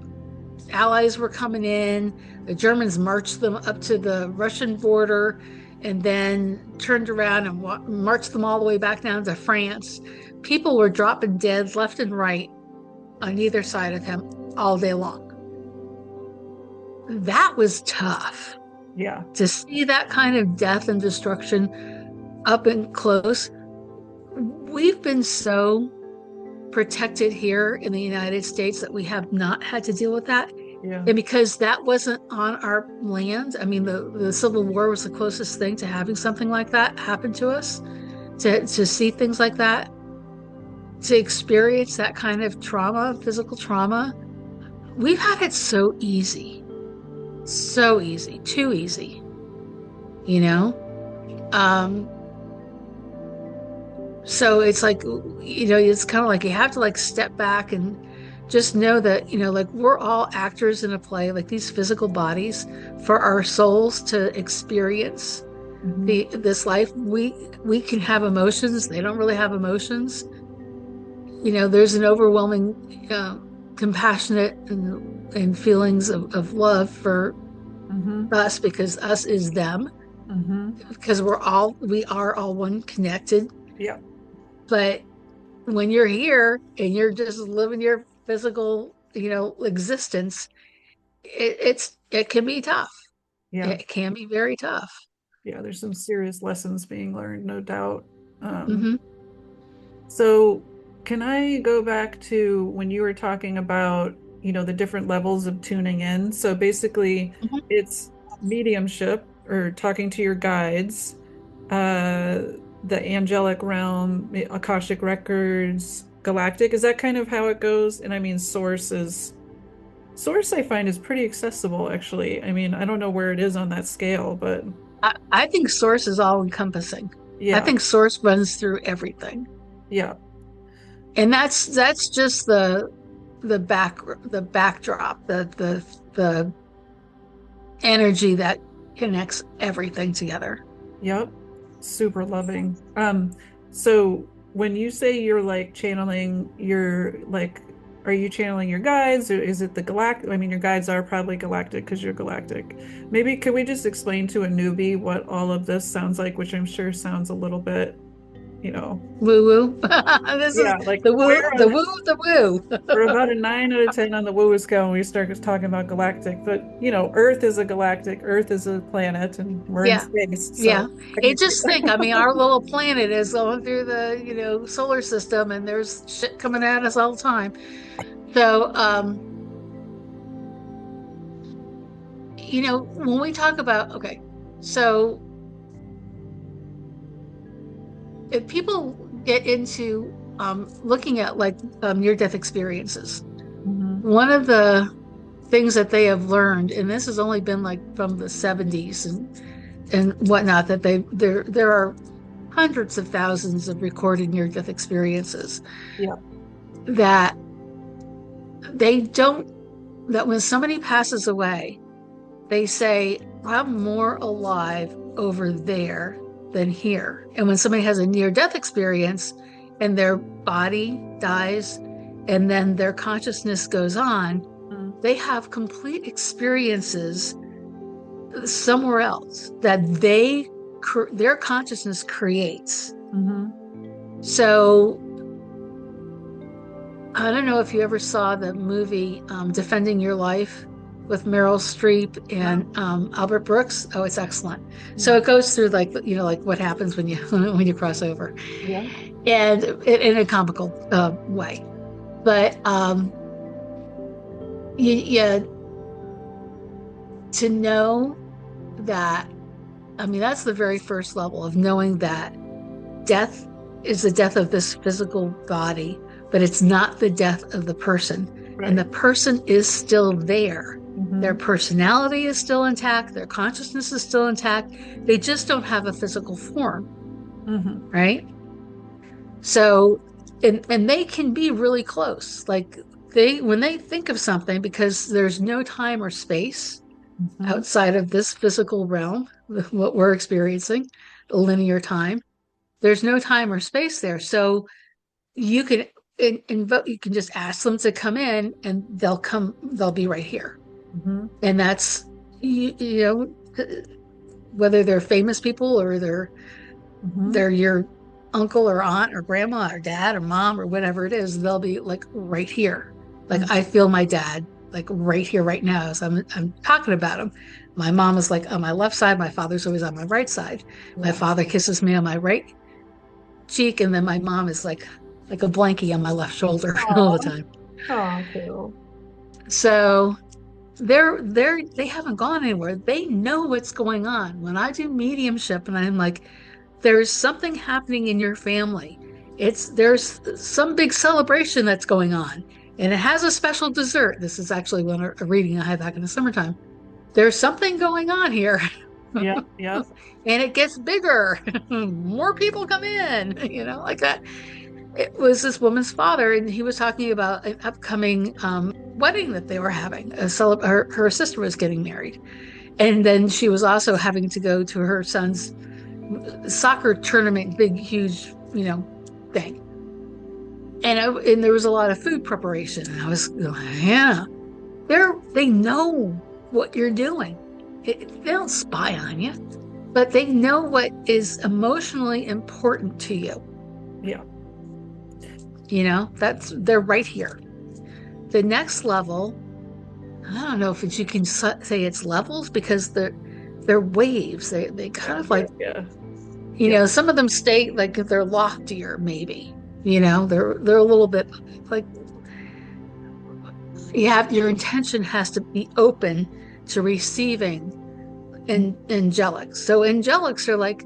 Allies were coming in. The Germans marched them up to the Russian border, and then turned around and marched them all the way back down to France. People were dropping dead left and right on either side of him all day long. That was tough
Yeah.
to see that kind of death and destruction up and close. We've been so protected here in the United States that we have not had to deal with that.
Yeah.
And because that wasn't on our land, I mean, the Civil War was the closest thing to having something like that happen to us, to see things like that, to experience that kind of trauma, physical trauma. We've had it so easy, too easy, you know? Um, so it's like, it's kind of like you have to like step back and just know that, like we're all actors in a play, like these physical bodies for our souls to experience
Hmm.
this life. We can have emotions. They don't really have emotions. There's an overwhelming compassionate and feelings of love for
Hmm.
us, because us is them,
Hmm.
because we are all one connected.
Yeah.
But when you're here and you're just living your physical, existence, it can be tough.
Yeah.
It can be very tough.
Yeah. There's some serious lessons being learned, no doubt. Um,
Hmm.
so can I go back to when you were talking about, the different levels of tuning in? So basically,
Hmm.
it's mediumship or talking to your guides, uh, the angelic realm, Akashic records, galactic. Is that kind of how it goes? And I mean, source I find is pretty accessible, actually. I mean, I don't know where it is on that scale, but
I think source is all encompassing. I
yeah,
think source runs through everything.
yeah,
And that's just the backdrop, the energy that connects everything together.
yep. Super loving. So when you say you're like channeling your like, are you channeling your guides, or is it the galactic? I mean, your guides are probably galactic because you're galactic. Maybe could we just explain to a newbie what all of this sounds like, which I'm sure sounds a little bit, you know,
Woo woo. This is
yeah, like
the woo, the woo, the
we're
woo.
about a 9 out of 10 on the woo scale when we start talking about galactic. But Earth is a galactic, Earth is a planet, and we're in
Yeah.
space.
Yeah.
So
It
technically,
just think, I mean, our little planet is going through the, solar system, and there's shit coming at us all the time. So, when we talk about, okay, so if people get into looking at like near-death experiences,
hmm.
one of the things that they have learned, and this has only been like from the 70s and whatnot, that there are hundreds of thousands of recorded near-death experiences,
Yeah.
that they don't that when somebody passes away, they say, I'm more alive over there than here. And when somebody has a near-death experience and their body dies and then their consciousness goes on, they have complete experiences somewhere else that their consciousness creates.
Mm-hmm.
So I don't know if you ever saw the movie Defending Your Life with Meryl Streep and
No.
Albert Brooks. Oh, it's excellent. So
No.
it goes through like like what happens when you when you cross over,
Yeah.
and in a comical way. But you to know that, I mean, that's the very first level of knowing that death is the death of this physical body, but it's not the death of the person. And the
Right.
person is still there. Their
Mm-hmm.
personality is still intact. Their consciousness is still intact. They just don't have a physical form,
Mm-hmm.
right? So and they can be really close. Like they when they think of something, because there's no time or space
Hmm.
outside of this physical realm, what we're experiencing, the linear time. There's no time or space there. So you can invoke, you can just ask them to come in and they'll be right here.
Hmm.
And that's, you know, whether they're famous people or
Hmm.
they're your uncle or aunt or grandma or dad or mom or whatever it is, they'll be like right here. Like I feel my dad like right here, right now, as I'm talking about him. My mom is like on my left side. My father's always on my right side. My
Yeah.
father kisses me on my right cheek, and then my mom is like a blankie on my left shoulder all the
Aw.
time.
Aw, Carol.
So they haven't gone anywhere. They know what's going on. When I do mediumship and I'm like, there's something happening in your family. There's some big celebration that's going on, and it has a special dessert. This is actually one a reading I had back in the summertime. There's something going on here, and
Yep, yep.
it gets bigger. More people come in, like that. It was this woman's father, and he was talking about an upcoming wedding that they were having. Her sister was getting married, and then she was also having to go to her son's soccer tournament, big, huge, thing. And there was a lot of food preparation. And I was going, yeah, they know what you're doing. They don't spy on you, but they know what is emotionally important to you.
Yeah.
They're right here. The next level, I don't know if you can say it's levels, because they're waves. They kind
Yeah,
of
yeah,
like,
yeah. Yeah.
some of them stay like they're loftier, maybe. They're a little bit like, your intention has to be open to receiving angelics. So angelics are like,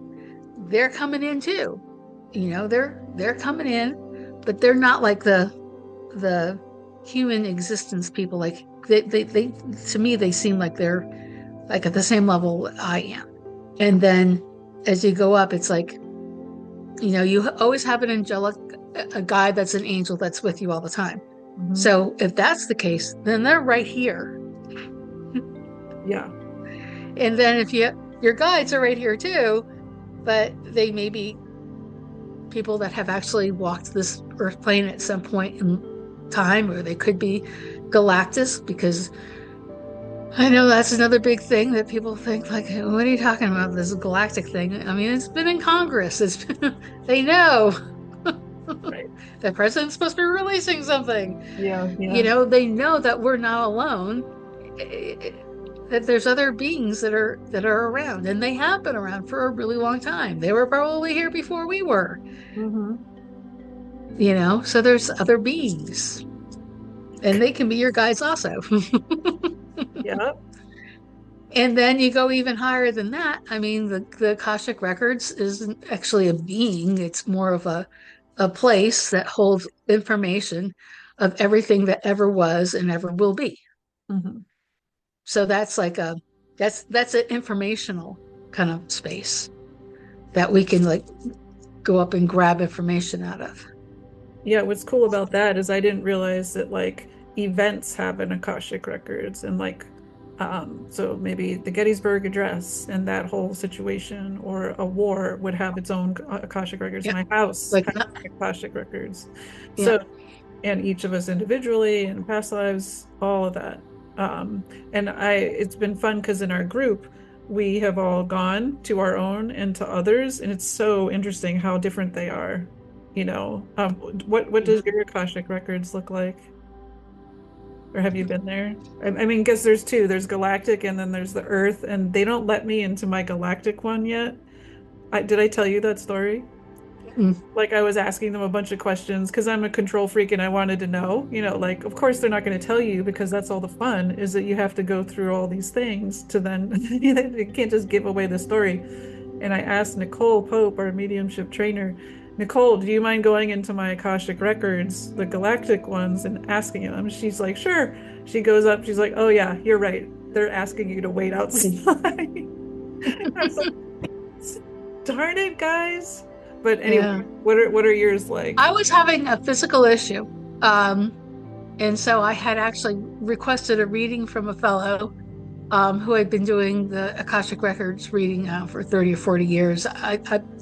they're coming in too. They're coming in, but they're not like the human existence people. Like they to me, they seem like they're like at the same level I am. And then as you go up, it's like, you always have an angelic, a guide that's an angel that's with you all the time.
Hmm.
So if that's the case, then they're right here.
Yeah.
And then if your guides are right here too, but they may be people that have actually walked this earth plane at some point in time, or they could be Galactus, because I know that's another big thing that people think, like, what are you talking about, this galactic thing? I mean, it's been in Congress. They know
Right.
the president's supposed to be releasing something.
Yeah, yeah.
They know that we're not alone, that there's other beings that are around, and they have been around for a really long time. They were probably here before we were,
Hmm.
so there's other beings, and they can be your guides also.
Yeah.
And then you go even higher than that. I mean, the Akashic Records isn't actually a being, it's more of a place that holds information of everything that ever was and ever will be.
Hmm.
So that's an informational kind of space that we can like go up and grab information out of.
Yeah, what's cool about that is I didn't realize that like events have an Akashic records and like so maybe the Gettysburg Address and that whole situation or a war would have its own Akashic records.
Yeah.
My house
Like
has Akashic records.
yeah.
So and each of us individually and past lives, all of that. Um, and it's been fun because in our group, we have all gone to our own and to others, and it's so interesting how different they are. What does
Mhm.
your Akashic records look like? Or have you been there? I mean, because there's two. There's Galactic and then there's the Earth, and they don't let me into my Galactic one yet. Did I tell you that story?
Mm.
Like I was asking them a bunch of questions because I'm a control freak and I wanted to know, like of course they're not going to tell you because that's all the fun is that you have to go through all these things to then you can't just give away the story. And I asked Nicole Pope, our mediumship trainer, Nicole, do you mind going into my Akashic records, the galactic ones, and asking them? She's like, sure. She goes up, she's like, oh yeah, you're right. They're asking you to wait outside. I was like, darn it, guys. But anyway,
Yeah.
what are yours like?
I was having a physical issue. Um, and so I had actually requested a reading from a fellow who had been doing the Akashic Records reading for 30 or 40 years.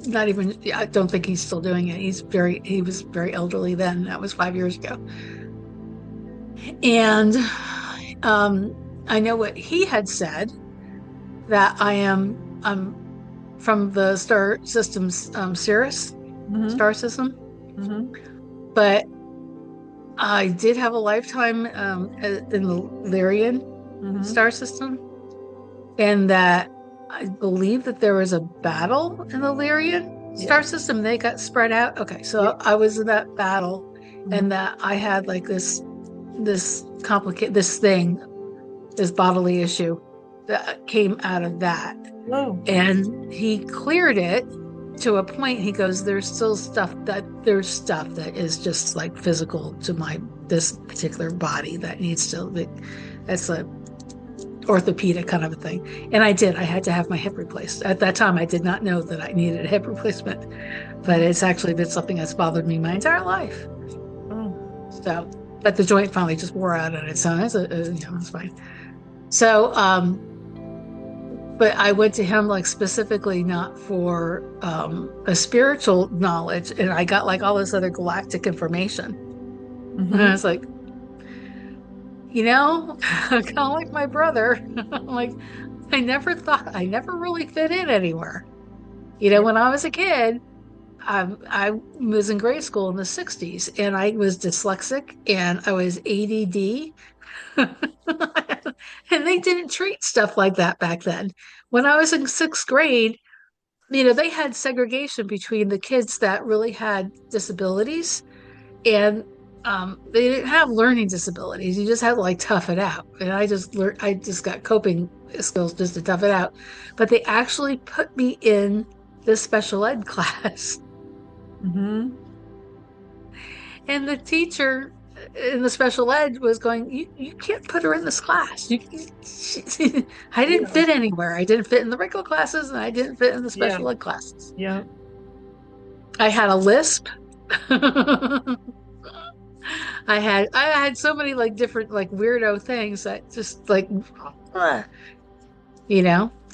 Not even, I don't think he's still doing it. He was very elderly then. That was 5 years ago. And um, I know what he had said, that I'm from the star system's Sirius
Mm-hmm.
star system,
Mm-hmm.
but I did have a lifetime in the Lyrian
Mm-hmm.
star system, and that I believe that there was a battle in the Lyrian
Yeah.
star system. They got spread out. Okay,
Yeah.
so I was in that battle,
Mm-hmm.
and that I had like this thing, this bodily issue that came out of that.
Oh.
And he cleared it to a point. He goes, there's stuff that is just like physical to my this particular body that needs to like, that's a orthopedic kind of a thing. And I had to have my hip replaced. At that time I did not know that I needed a hip replacement, but
Mm-hmm.
it's actually been something that's bothered me my entire life.
Oh.
So but the joint finally just wore out on its own. It's fine. So but I went to him like specifically not for a spiritual knowledge, and I got like all this other galactic information. And I
Mm-hmm.
was like, kind of like my brother. Like, I never really fit in anywhere.
Yeah.
When I was a kid, I was in grade school in the 60s, and I was dyslexic and I was ADD. And they didn't treat stuff like that back then. When I was in sixth grade, they had segregation between the kids that really had disabilities and they didn't have learning disabilities. You just had to like tough it out. And I just got coping skills just to tough it out. But they actually put me in this special ed class.
Mm-hmm.
And the teacher in the special ed was going, you can't put her in this class. I didn't
Yeah.
fit anywhere. I didn't fit in the regular classes and I didn't fit in the
Yeah.
special ed classes.
Yeah.
I had a lisp. I had so many like different like weirdo things that just like uh, I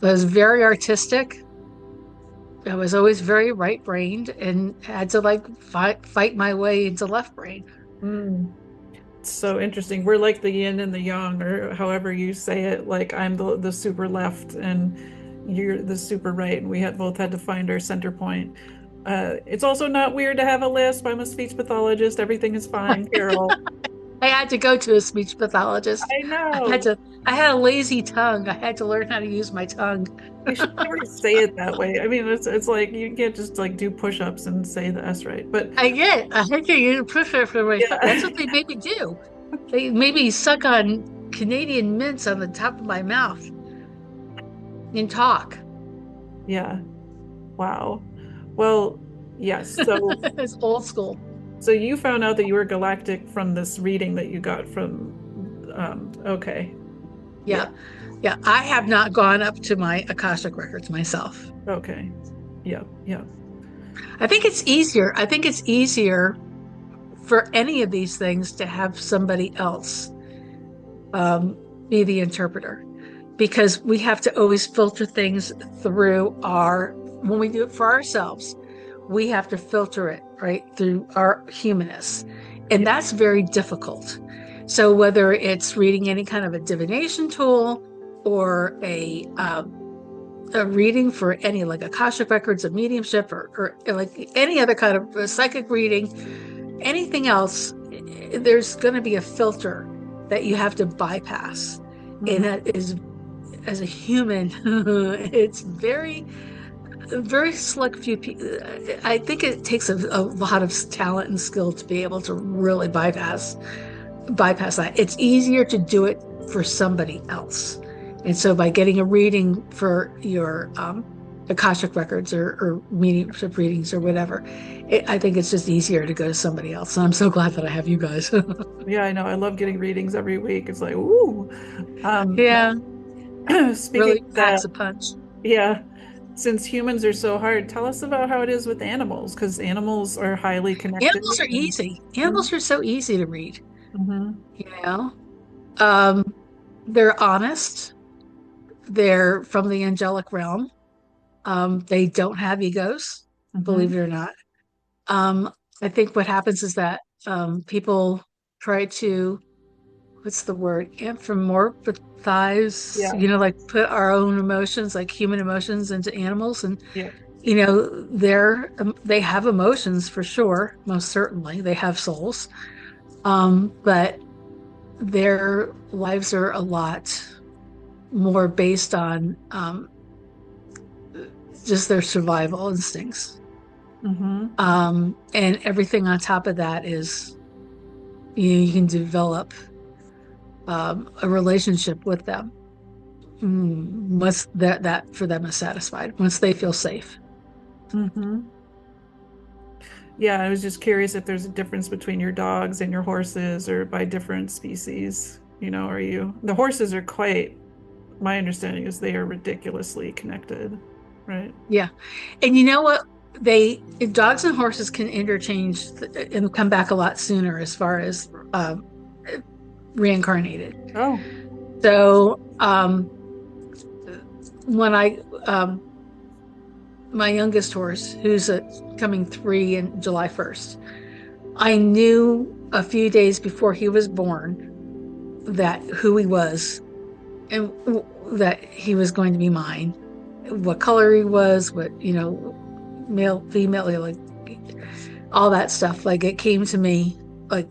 was very artistic. I was always very right brained and had to like fight my way into left brain.
Mm. So interesting. We're like the yin and the yang, or however you say it. Like I'm the super left and you're the super right, and we had both had to find our center point. It's also not weird to have a lisp. I'm a speech pathologist. Everything is fine, Carol.
I had to go to a speech pathologist.
I
I had
know.
to I had a lazy tongue. I had to learn how to use my tongue.
You should never say it that way. I mean, it's like you can't just like do push-ups and say the S right. But
I had to use a pusher for my tongue. That's
yeah.
what they made me do. They made me suck on Canadian mints on the top of my mouth and talk.
Yeah. Wow. Well, yes. So
It's old school.
so you found out that you were galactic from this reading that you got from okay. Yeah.
Yeah. Yeah. I have not gone up to my Akashic records myself.
Okay. Yeah. Yeah.
I think it's easier. I think it's easier for any of these things to have somebody else um, be the interpreter because we have to always filter things through when we do it for ourselves, we have to filter it right through our humanness. And
Yeah.
that's very difficult. So whether it's reading any kind of a divination tool or a reading for any like Akashic records of mediumship or like any other kind of psychic reading, anything else, there's going to be a filter that you have to bypass. And
Mhm.
that is, as a human, it's very select few people. I think it takes a lot of talent and skill to be able to really bypass that. It's easier to do it for somebody else. And so by getting a reading for your Akashic records or mediumship readings or whatever, I think it's just easier to go to somebody else. And I'm so glad that I have you guys.
Yeah, I know. I love getting readings every week. It's like, ooh.
Yeah,
Speaking
really
of that,
packs a punch.
yeah. since humans are so hard, tell us about how it is with animals, because animals are highly connected.
Animals are
And,
easy.
Mhm,
Animals are so easy to read,
mhm,
you know? Um, they're honest. They're from the angelic realm. They don't have egos, believe
mhm.
it or not. Um, I think what happens is that people try to, what's the word, anthropomorphize,
Yeah,
like put our own emotions, like human emotions, into animals. And,
yeah.
they have emotions for sure, most certainly. They have souls. But their lives are a lot more based on just their survival instincts.
Mhm,
And everything on top of that is, you can develop a relationship with them once that for them is satisfied, once they feel safe.
mhm. Yeah, I was just curious if there's a difference between your dogs and your horses or by different species. Are the horses are quite, my understanding is they are ridiculously connected, right?
Yeah. And you know what? Dogs and horses can interchange and come back a lot sooner as far as reincarnated.
Oh,
So when I my youngest horse, who's coming 3 in July 1st, I knew a few days before he was born that who he was and that he was going to be mine, what color he was, what, male, female, like all that stuff. Like it came to me like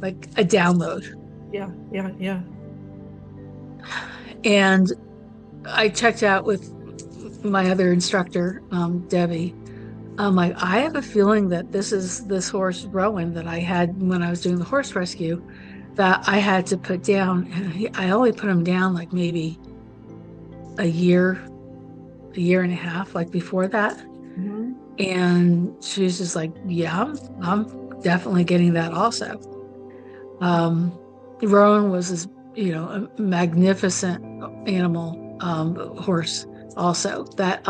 like a download.
yeah, yeah, yeah.
And I checked out with my other instructor, Debbie. I'm like, I have a feeling that this is this horse Rowan that I had when I was doing the horse rescue that I had to put down. And I only put him down like maybe a year, a year and a half, like before that.
Mhm,
And she's just like, yeah, I'm definitely getting that also. Um, Rowan was this, a magnificent animal, horse also that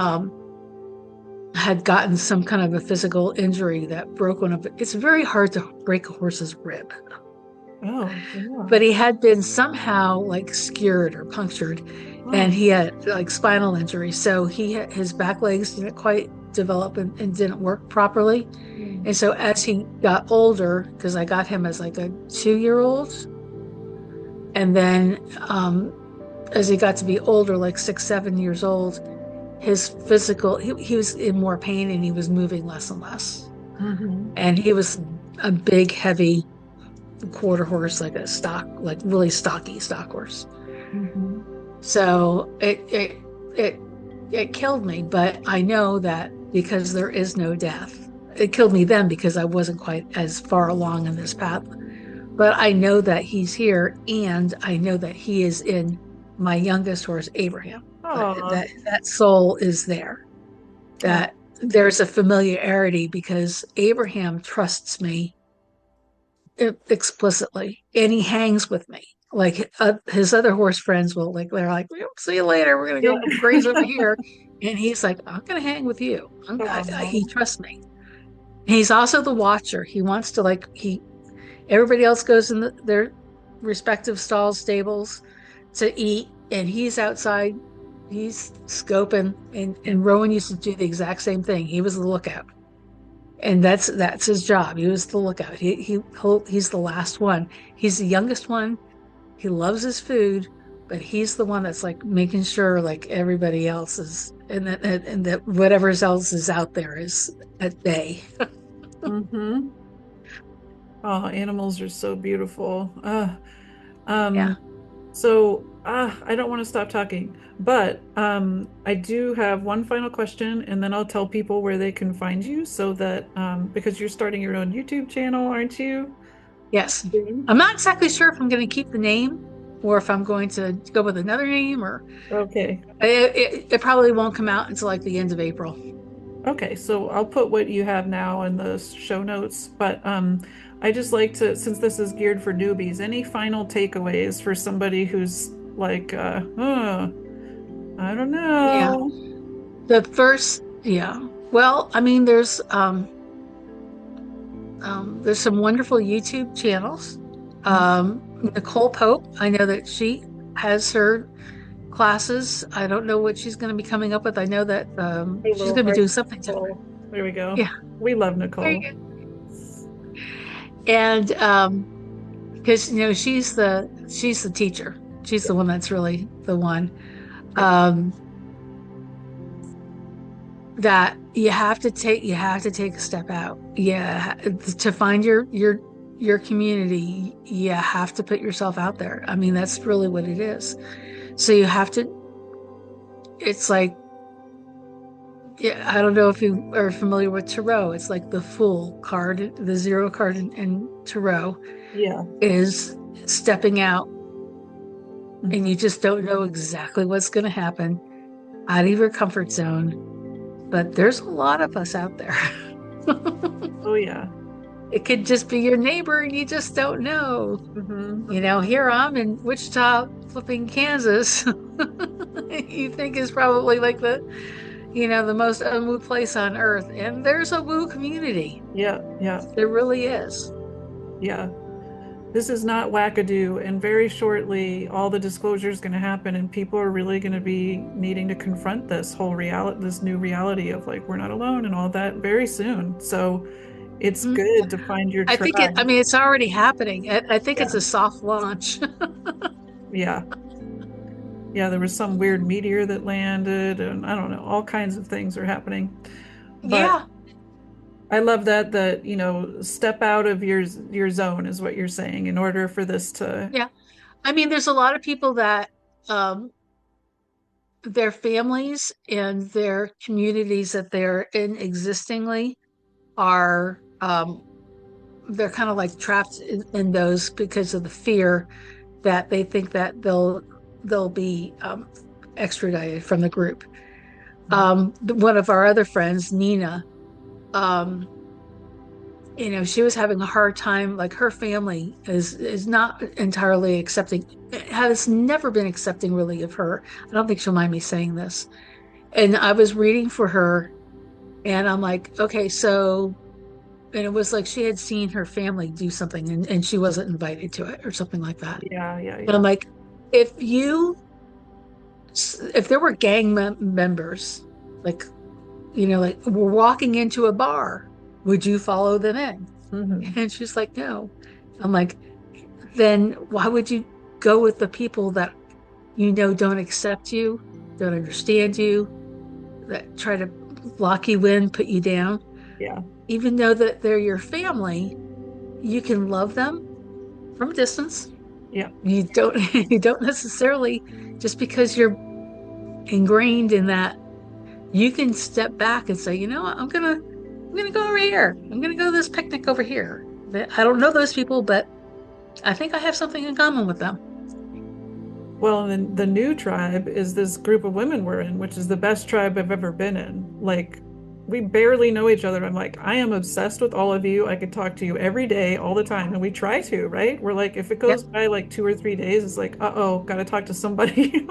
had gotten some kind of a physical injury that broke one of it. It's very hard to break a horse's rib,
Oh, yeah.
but he had been somehow like skewered or punctured, and
Oh,
he had like spinal injury. So his back legs didn't quite develop and didn't work properly.
mm,
And so as he got older, because I got him as like a 2-year old, and then as he got to be older, like 6, 7 years old, his physical, he was in more pain and he was moving less and less.
mhm,
And he was a big, heavy quarter horse, like a stock, like really stocky stock horse.
mhm.
So it killed me, but I know that because there is no death. It killed me then because I wasn't quite as far along in this path. But I know that he's here, and I know that he is in my youngest horse, Abraham.
Oh,
That soul is there.
oh,
That there's a familiarity because Abraham trusts me explicitly, and he hangs with me. Like his other horse friends will like, they're like, "We'll see you later. We're gonna
yeah.
go graze over here," and he's like, "I'm gonna hang with you." He
Oh,
trusts me. He's also the watcher. He wants to like he everybody else goes in their respective stalls, stables to eat, and he's outside. He's scoping, and Rowan used to do the exact same thing. He was the lookout, and that's his job. He was the lookout. He's the last one. He's the youngest one. He loves his food, but he's the one that's like making sure like everybody else is, and that whatever else is out there is at bay.
mhm. Oh, animals are so beautiful.
Yeah.
Um, I don't want to stop talking, but I do have one final question, and then I'll tell people where they can find you so that because you're starting your own YouTube channel, aren't you?
Yes.
Soon.
I'm not exactly sure if I'm going to keep the name or if I'm going to go with another name, or
Okay.
it probably won't come out until like the end of April.
Okay, so I'll put what you have now in the show notes, but I just like to, since this is geared for newbies, any final takeaways for somebody who's like, I don't
Yeah.
know.
The first, yeah. Well, I mean, there's some wonderful YouTube channels.
Mhm.
Nicole Pope, I know that she has her classes. I don't know what she's going to be coming up with. I know that
A
she's
little
going to be
heart,
doing something different.
Nicole. There we go.
Yeah,
We love
there you
Nicole.
go. And because she's the teacher. She's the one that's really the one.
Yep.
Um, that you have to take a step out. Yeah, to find your community, you have to put yourself out there. I mean, that's really what it is. So you have to, it's like, yeah, I don't know if you are familiar with tarot. It's like the Fool card, the zero card in tarot
Yeah.
is stepping out, and
Hmm.
you just don't know exactly what's going to happen out of your comfort zone. But there's a lot of us out there.
Oh yeah.
It could just be your neighbor and you just don't know.
Hmm.
Here I'm in Wichita, flipping Kansas. You think is probably like the most unwoo place on earth. And there's a woo community.
Yeah. Yeah.
There really is.
Yeah. This is not wackadoo, and very shortly all the disclosure is going to happen, and people are really going to be needing to confront this whole reality, this new reality of like we're not alone and all that very soon. So it's
Mm.
good to find your
I
tribe.
mean, it's already happening. I think
Yeah.
it's a soft launch.
Yeah. Yeah, there was some weird meteor that landed, and I don't know, all kinds of things are happening. But
Yeah,
I love that step out of your zone is what you're saying in order for this to.
yeah. I mean, there's a lot of people that um, their families and their communities that they're in existingly are they're kind of like trapped in those because of the fear that they think that they'll be extradited from the group. One of our other friends, Nina, um, she was having a hard time. Like her family is not entirely accepting, has never been accepting really of her. I don't think she'll mind me saying this. And I was reading for her, and I'm like, okay, so, and it was like she had seen her family do something, and she wasn't invited to it or something like that.
Yeah, yeah,
And I'm
yeah.
like, if you, if there were gang members, like, like we're walking into a bar, would you follow them in?
Hmm.
And she's like, no. I'm like, then why would you go with the people that don't accept you, don't understand you, that try to lock you in, put you down?
Yeah,
Even though that they're your family, you can love them from a distance.
yeah,
You don't you don't necessarily, just because you're ingrained in that, you can step back and say, you know what, I'm gonna go over here. I'm gonna go to this picnic over here. I don't know those people, but I think I have something in common with them.
well, and then the new tribe is this group of women we're in, which is the best tribe I've ever been in. Like, we barely know each other. I'm like, I am obsessed with all of you. I could talk to you every day, all the time. And we try to, right? We're like, if it
Yep,
goes by like 2 or 3 days, it's like, uh-oh, gotta talk to somebody.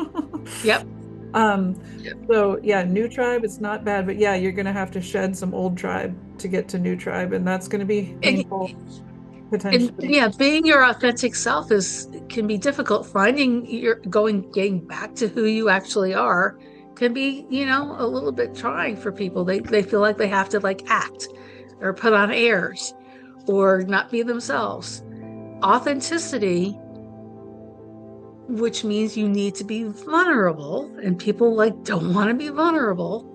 yep.
Um, so yeah, new tribe, it's not bad, but yeah, you're gonna have to shed some old tribe to get to new tribe, and that's gonna be
And,
painful
and
potentially.
yeah, being your authentic self is can be difficult. Finding your getting back to who you actually are can be, a little bit trying for people. They feel like they have to like act or put on airs or not be themselves. Authenticity, which means you need to be vulnerable, and people like don't want to be vulnerable,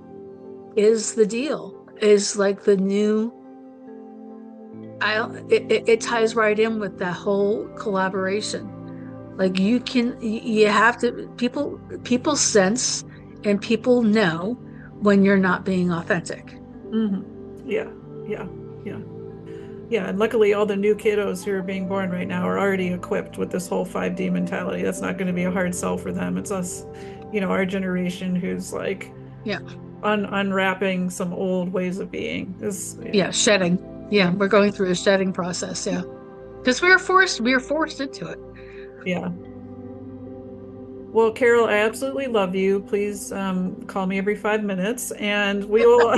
is the deal. Is like the new. It ties right in with that whole collaboration. Like you have to, people sense and people know when you're not being authentic.
Hmm. Yeah, yeah, yeah. Yeah, and luckily all the new kiddos who are being born right now are already equipped with this whole 5D mentality. That's not going to be a hard sell for them. It's us, our generation who's like
Yeah,
unwrapping some old ways of being.
yeah, shedding. Yeah, we're going through a shedding process. Yeah, because we were forced into it.
Yeah. Well, Carol, I absolutely love you. Please call me every 5 minutes, and we will.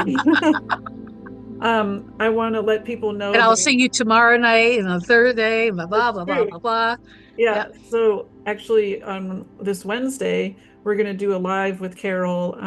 I want to let people know
And I'll
that
see you tomorrow night and on Thursday, blah, blah,
that's
blah, blah,
true.
blah, blah.
Yeah.
Yep.
So actually, on this Wednesday, we're going to do a live with Carol.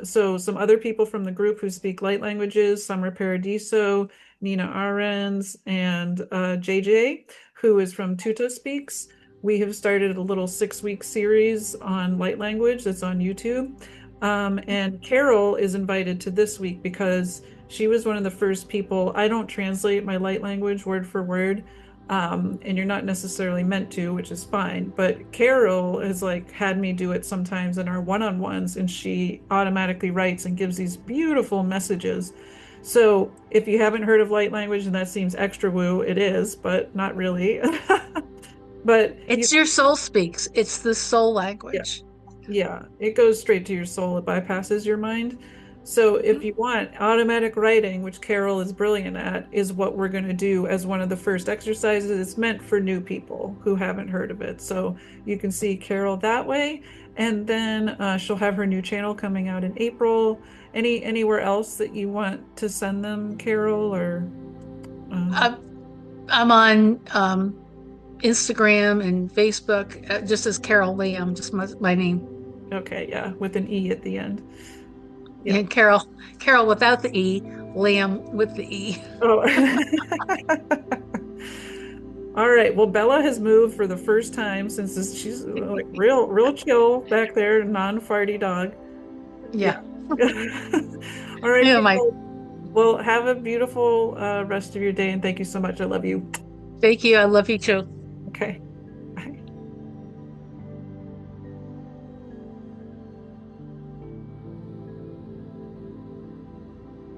So some other people from the group who speak light languages, Summer Paradiso, Nina Arens, and JJ, who is from Tuta Speaks. We have started a little 6 week series on light language that's on YouTube. And Carol is invited to this week because she was one of the first people. I don't translate my light language word for word, and you're not necessarily meant to, which is fine. But Carol has like had me do it sometimes in our one-on-ones, and she automatically writes and gives these beautiful messages. So if you haven't heard of light language and that seems extra woo, it is, but not really. But you,
It's your soul speaks. It's the soul
yeah.
language.
Yeah, it goes straight to your soul. It bypasses your mind. So if you want automatic writing, which Carol is brilliant at, is what we're going to do as one of the first exercises. It's meant for new people who haven't heard of it. So you can see Carol that way. And then she'll have her new channel coming out in April. Anywhere else that you want to send them, Carol, or um,
I'm, I'm on Instagram and Facebook, just as Carol Lambe, just my name.
okay, yeah, with an E at the end. Yeah.
Yeah, Carol without the E, Lamb with the E.
Oh. All right. Well, Bella has moved for the first time since she's like real chill back there, non-farty dog. Yeah.
Yeah.
All right,
Yeah, my
Carol. Well, have a beautiful rest of your day, and thank you so much. I love you.
thank you. I love you too.
Okay.